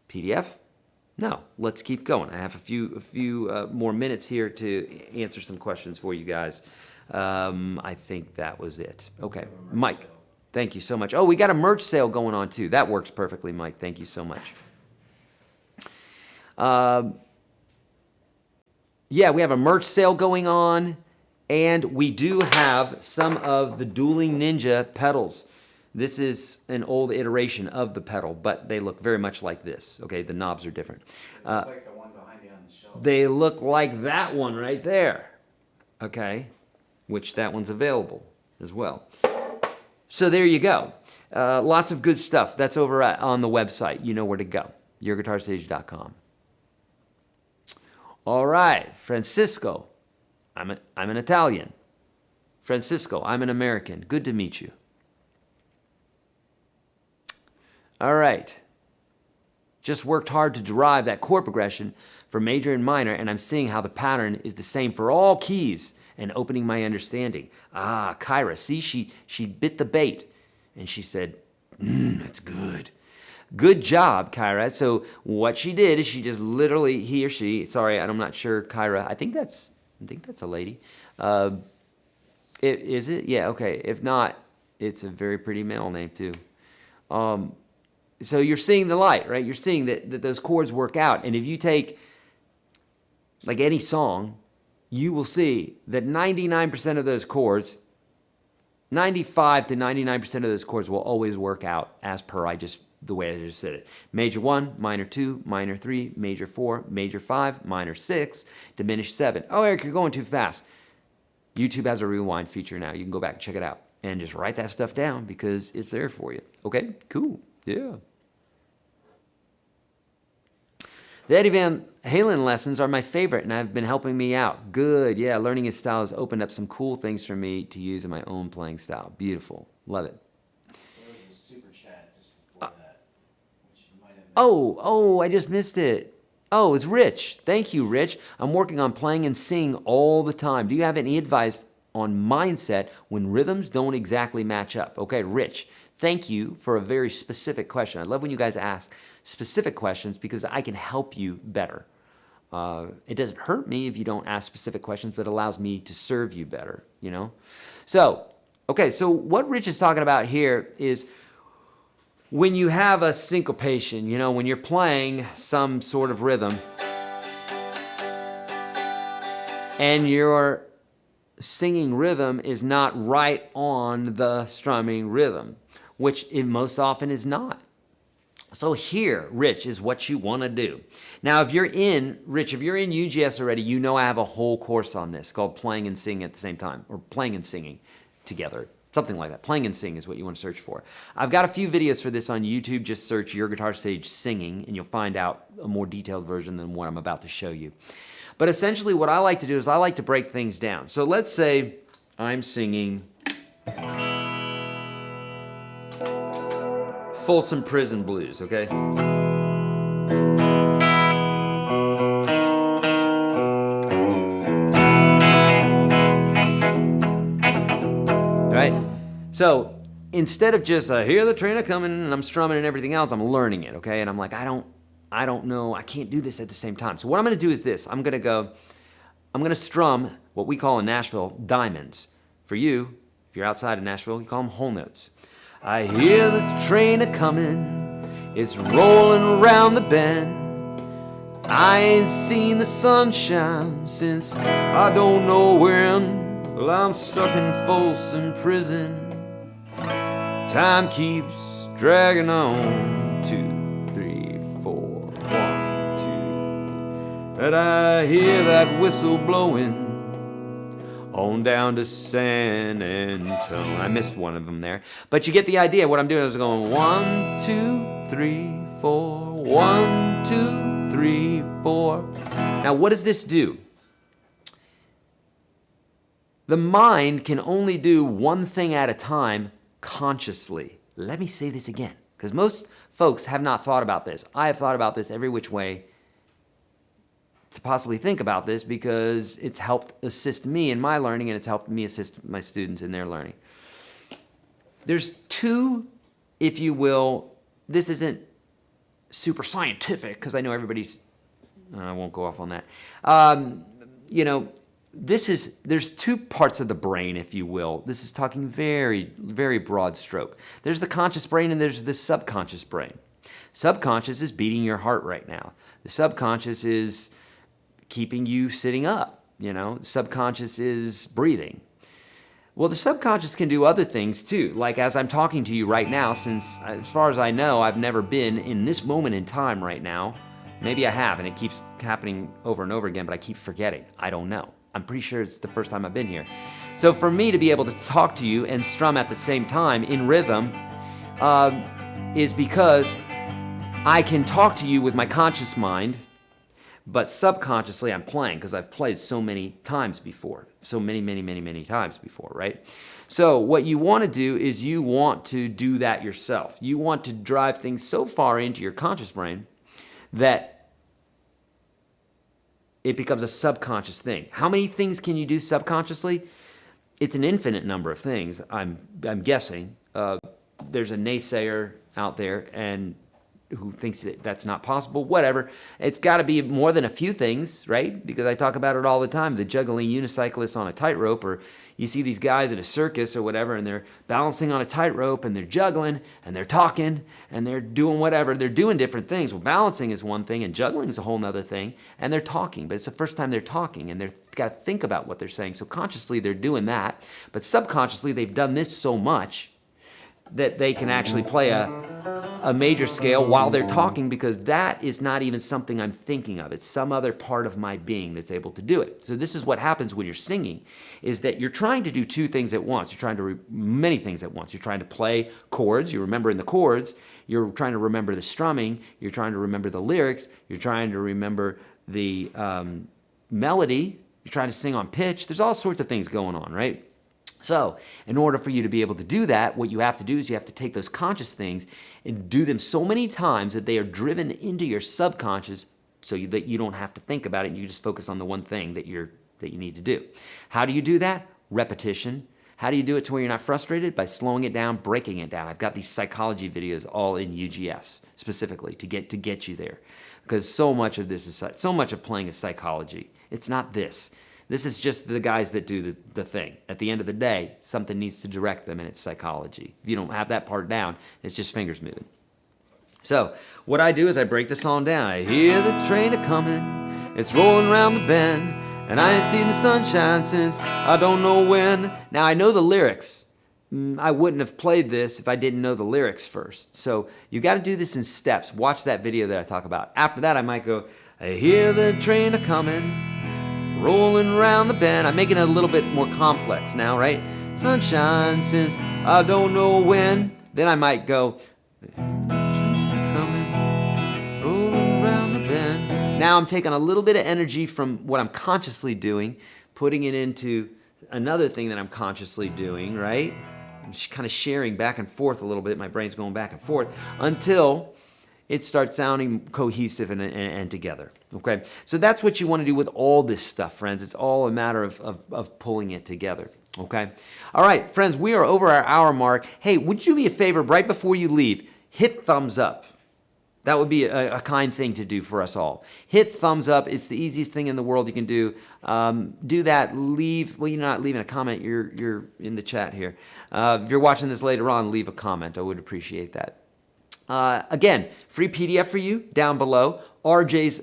PDF? No. Let's keep going. I have a few more minutes here to answer some questions for you guys. I think that was it. Okay, Mike. Thank you so much. Oh, we got a merch sale going on too. That works perfectly, Mike. Thank you so much. Yeah, we have a merch sale going on, and we do have some of the Dueling Ninja pedals. This is an old iteration of the pedal, but they look very much like this. Okay, the knobs are different.
They look like the one behind you on the shelf.
They look like that one right there. Okay, which that one's available as well. So there you go. Lots of good stuff. That's over on the website. You know where to go. YourGuitarSage.com. All right, Francisco. I'm an Italian. Francisco, I'm an American. Good to meet you. All right. Just worked hard to derive that chord progression for major and minor, and I'm seeing how the pattern is the same for all keys and opening my understanding. Ah, Kyra, see, she bit the bait, and she said, that's good. Good job, Kyra. So what she did is she just literally, he or she, sorry, I'm not sure, Kyra, I think that's a lady. Is it? Yeah, okay. If not, it's a very pretty male name too. So you're seeing the light, right? You're seeing that those chords work out. And if you take like any song, you will see that 99% of those chords, 95 to 99% of those chords will always work out as per the way I just said it. Major 1, minor 2, minor 3, major 4, major 5, minor 6, diminished 7. Oh, Eric, you're going too fast. YouTube has a rewind feature now. You can go back and check it out and just write that stuff down because it's there for you. Okay, cool. Yeah. The Eddie Van Halen lessons are my favorite and have been helping me out. Good. Yeah, learning his style has opened up some cool things for me to use in my own playing style. Beautiful. Love it.
There was a super chat just before that, which you might have missed.
Oh, I just missed it. Oh, it's Rich. Thank you, Rich. I'm working on playing and singing all the time. Do you have any advice on mindset when rhythms don't exactly match up? Okay, Rich, thank you for a very specific question. I love when you guys ask specific questions because I can help you better. It doesn't hurt me if you don't ask specific questions, but it allows me to serve you better, you know? So, okay, so what Rich is talking about here is when you have a syncopation, you know, when you're playing some sort of rhythm and your singing rhythm is not right on the strumming rhythm, which it most often is not. So here, Rich, is what you want to do. Now, if you're in UGS already, you know I have a whole course on this called Playing and Singing at the Same Time, or Playing and Singing Together. Something like that. Playing and Sing is what you want to search for. I've got a few videos for this on YouTube. Just search Your Guitar Sage Singing, and you'll find out a more detailed version than what I'm about to show you. But essentially, what I like to do is I like to break things down. So let's say I'm singing Folsom Prison Blues, okay? Right? So instead of just hear the train a coming and I'm strumming and everything else, I'm learning it, okay? And I'm like, I don't know, I can't do this at the same time. So what I'm gonna do is this. I'm gonna strum what we call in Nashville diamonds. For you, if you're outside of Nashville, you call them whole notes. I hear the train a comin', it's rolling around the bend. I ain't seen the sunshine since I don't know when. Well, I'm stuck in Folsom Prison. Time keeps dragging on. 2, 3, 4, 1, 2. that I hear that whistle blowing on down to San Antonio. I missed one of them there, but you get the idea. What I'm doing is going 1, 2, 3, 4, 1, 2, 3, 4. Now, what does this do? The mind can only do one thing at a time consciously. Let me say this again, because most folks have not thought about this. I have thought about this every which way to possibly think about this, because it's helped assist me in my learning, and it's helped me assist my students in their learning. There's two, if you will, this isn't super scientific, because I know everybody's, I won't go off on that. You know, there's two parts of the brain, if you will. This is talking very, very broad stroke. There's the conscious brain and there's the subconscious brain. Subconscious is beating your heart right now. The subconscious is keeping you sitting up, you know. Subconscious is breathing. Well, the subconscious can do other things too. Like as I'm talking to you right now, since as far as I know, I've never been in this moment in time right now. Maybe I have, and it keeps happening over and over again, but I keep forgetting. I don't know. I'm pretty sure it's the first time I've been here. So for me to be able to talk to you and strum at the same time in rhythm is because I can talk to you with my conscious mind, but subconsciously I'm playing, because I've played so many times before. So many times before, right? So what you want to do is you want to do that yourself. You want to drive things so far into your conscious brain that it becomes a subconscious thing. How many things can you do subconsciously? It's an infinite number of things, I'm guessing. There's a naysayer out there and who thinks that that's not possible, whatever. It's got to be more than a few things, right? Because I talk about it all the time, the juggling unicyclists on a tightrope, or you see these guys at a circus or whatever, and they're balancing on a tightrope, and they're juggling, and they're talking, and they're doing whatever. They're doing different things. Well, balancing is one thing, and juggling is a whole nother thing, and they're talking, but it's the first time they're talking, and they've got to think about what they're saying. So consciously, they're doing that, but subconsciously, they've done this so much that they can actually play a major scale while they're talking, because that is not even something I'm thinking of. It's some other part of my being that's able to do it. So this is what happens when you're singing, is that you're trying to do two things at once. You're trying to many things at once. You're trying to play chords. You're remembering the chords. You're trying to remember the strumming. You're trying to remember the lyrics. You're trying to remember the melody. You're trying to sing on pitch. There's all sorts of things going on, right? So in order for you to be able to do that, what you have to do is you have to take those conscious things and do them so many times that they are driven into your subconscious, so that you don't have to think about it, and you just focus on the one thing that you need to do. How do you do that? Repetition. How do you do it to where you're not frustrated? By slowing it down, breaking it down. I've got these psychology videos all in UGS specifically to get you there, because so much of this is so much of playing is psychology. It's not this. This is just the guys that do the thing. At the end of the day, something needs to direct them, and it's psychology. If you don't have that part down, it's just fingers moving. So what I do is I break the song down. I hear the train a-coming, it's rolling around the bend, and I ain't seen the sunshine since I don't know when. Now I know the lyrics. I wouldn't have played this if I didn't know the lyrics first. So you got to do this in steps. Watch that video that I talk about. After that, I might go, I hear the train a-coming, rolling around the bend. I'm making it a little bit more complex now, right? Sunshine since I don't know when. Then I might go, coming, rolling around the bend. Now I'm taking a little bit of energy from what I'm consciously doing, putting it into another thing that I'm consciously doing, right? I'm just kind of sharing back and forth a little bit. My brain's going back and forth until it starts sounding cohesive and together, okay? So that's what you want to do with all this stuff, friends. It's all a matter of pulling it together, okay? All right, friends, we are over our hour mark. Hey, would you do me a favor right before you leave? Hit thumbs up. That would be a kind thing to do for us all. Hit thumbs up. It's the easiest thing in the world you can do. Do that. Well, you're not leaving a comment. You're in the chat here. If you're watching this later on, leave a comment. I would appreciate that. Again, free PDF for you down below. RJ's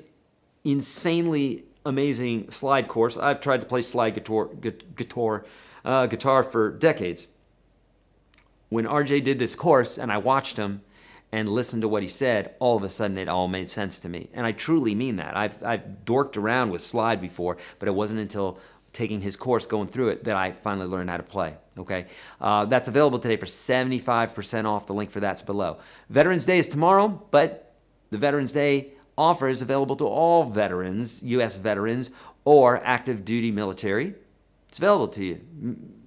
insanely amazing slide course. I've tried to play slide guitar for decades. When RJ did this course and I watched him, and listened to what he said, all of a sudden it all made sense to me. And I truly mean that. I've dorked around with slide before, but it wasn't until taking his course, going through it, that I finally learned how to play, okay? That's available today for 75% off. The link for that's below. Veterans Day is tomorrow, but the Veterans Day offer is available to all veterans, U.S. veterans, or active duty military. It's available to you,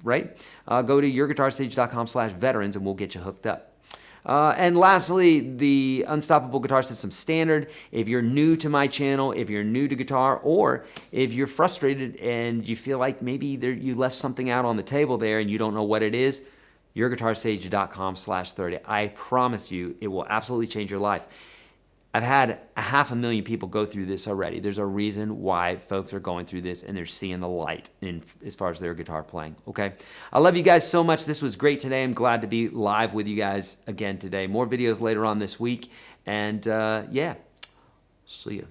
right? Go to YourGuitarSage.com/veterans and we'll get you hooked up. And lastly, the Unstoppable Guitar System Standard. If you're new to my channel, if you're new to guitar, or if you're frustrated and you feel like maybe you left something out on the table there and you don't know what it is, YourGuitarSage.com/30. I promise you, it will absolutely change your life. I've had 500,000 people go through this already. There's a reason why folks are going through this and they're seeing the light as far as their guitar playing, okay? I love you guys so much. This was great today. I'm glad to be live with you guys again today. More videos later on this week. And yeah, see you.